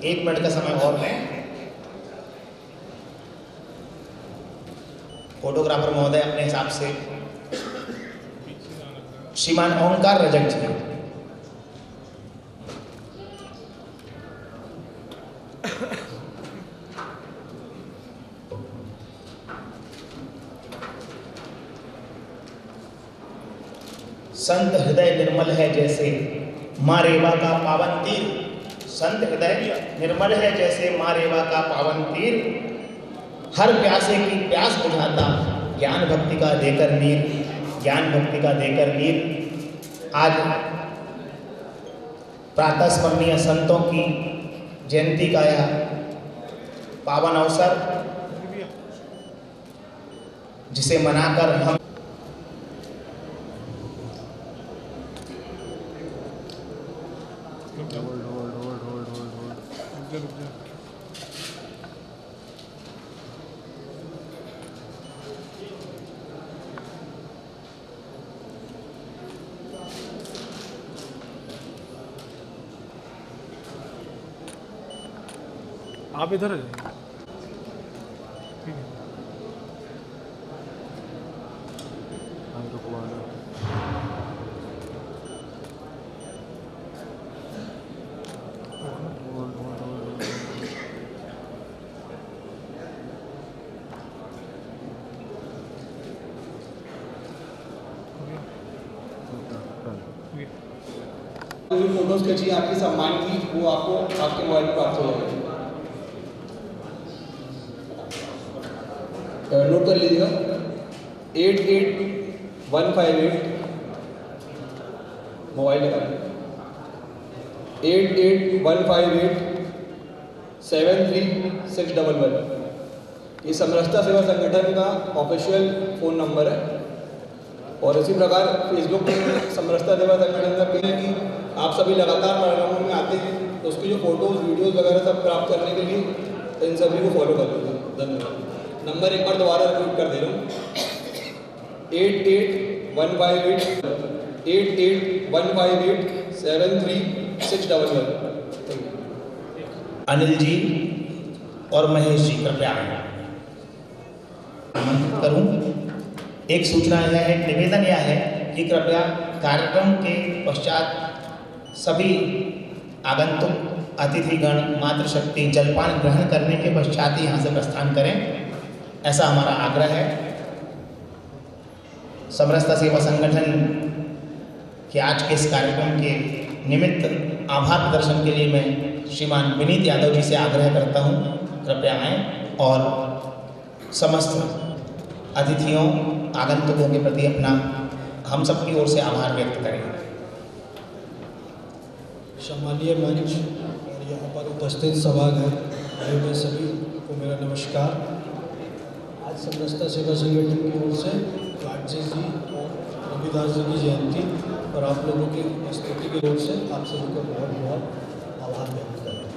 1 मिनट का समय और लें। फोटोग्राफर महोदय अपने हिसाब से श्रीमान ओंकार रजक जी, संत हृदय निर्मल है जैसे माँ रेवा का पावन तीर, संत हृदय निर्मल है जैसे माँ रेवा का पावन तीर, हर प्यासे की प्यास बुझाता ज्ञान भक्ति का देकर नीर, ज्ञान भक्ति का देकर नीर। आज प्रातः स्मरणीय संतों की जयंती का यह पावन अवसर, जिसे मनाकर हम आप इधर आ जाइए। ठीक है। जो भी फोटोज़ खींची आपकी सम्मान की, वो आपको आपके मोबाइल पर प्राप्त हो जाएगी। नोट कर लीजिएगा 88158, मोबाइल लगा 88158736611। ये समरसता सेवा संगठन का ऑफिशियल फ़ोन नंबर है। और इसी प्रकार फेसबुक पर समरसता सेवा संगठन का पेज है कि आप सभी लगातार कार्यक्रमों में आते हैं, तो उसकी जो फोटोज़ वीडियोज़ वगैरह सब प्राप्त करने के लिए इन सभी को फॉलो कर लीजिए। धन्यवाद। नंबर एक बार दोबारा रिपीट कर दे रहा हूँ 88158736611। अनिल जी और महेश जी कृपया आमंत्रित करूं। एक सूचना यह है, निवेदन यह है कि कृपया कार्यक्रम के पश्चात सभी आगंतुक अतिथिगण मातृशक्ति जलपान ग्रहण करने के पश्चात ही यहाँ से प्रस्थान करें, ऐसा हमारा आग्रह है। समरसता सेवा संगठन के आज के इस कार्यक्रम के निमित्त आभार प्रदर्शन के लिए मैं श्रीमान विनीत यादव जी से आग्रह करता हूँ, कृपया आएँ और समस्त अतिथियों आगंतुकों के प्रति अपना हम सबकी ओर से आभार व्यक्त करें। सम्मानीय मंच और यहाँ पर उपस्थित सभागण भाई बहन सभी को मेरा नमस्कार। आज समरसता सेवा संगठन की ओर से गाडजी जी और रविदास जी की जयंती और आप लोगों की उपस्थिति की ओर से आप सभी को बहुत बहुत आभार व्यक्त करता हूँ।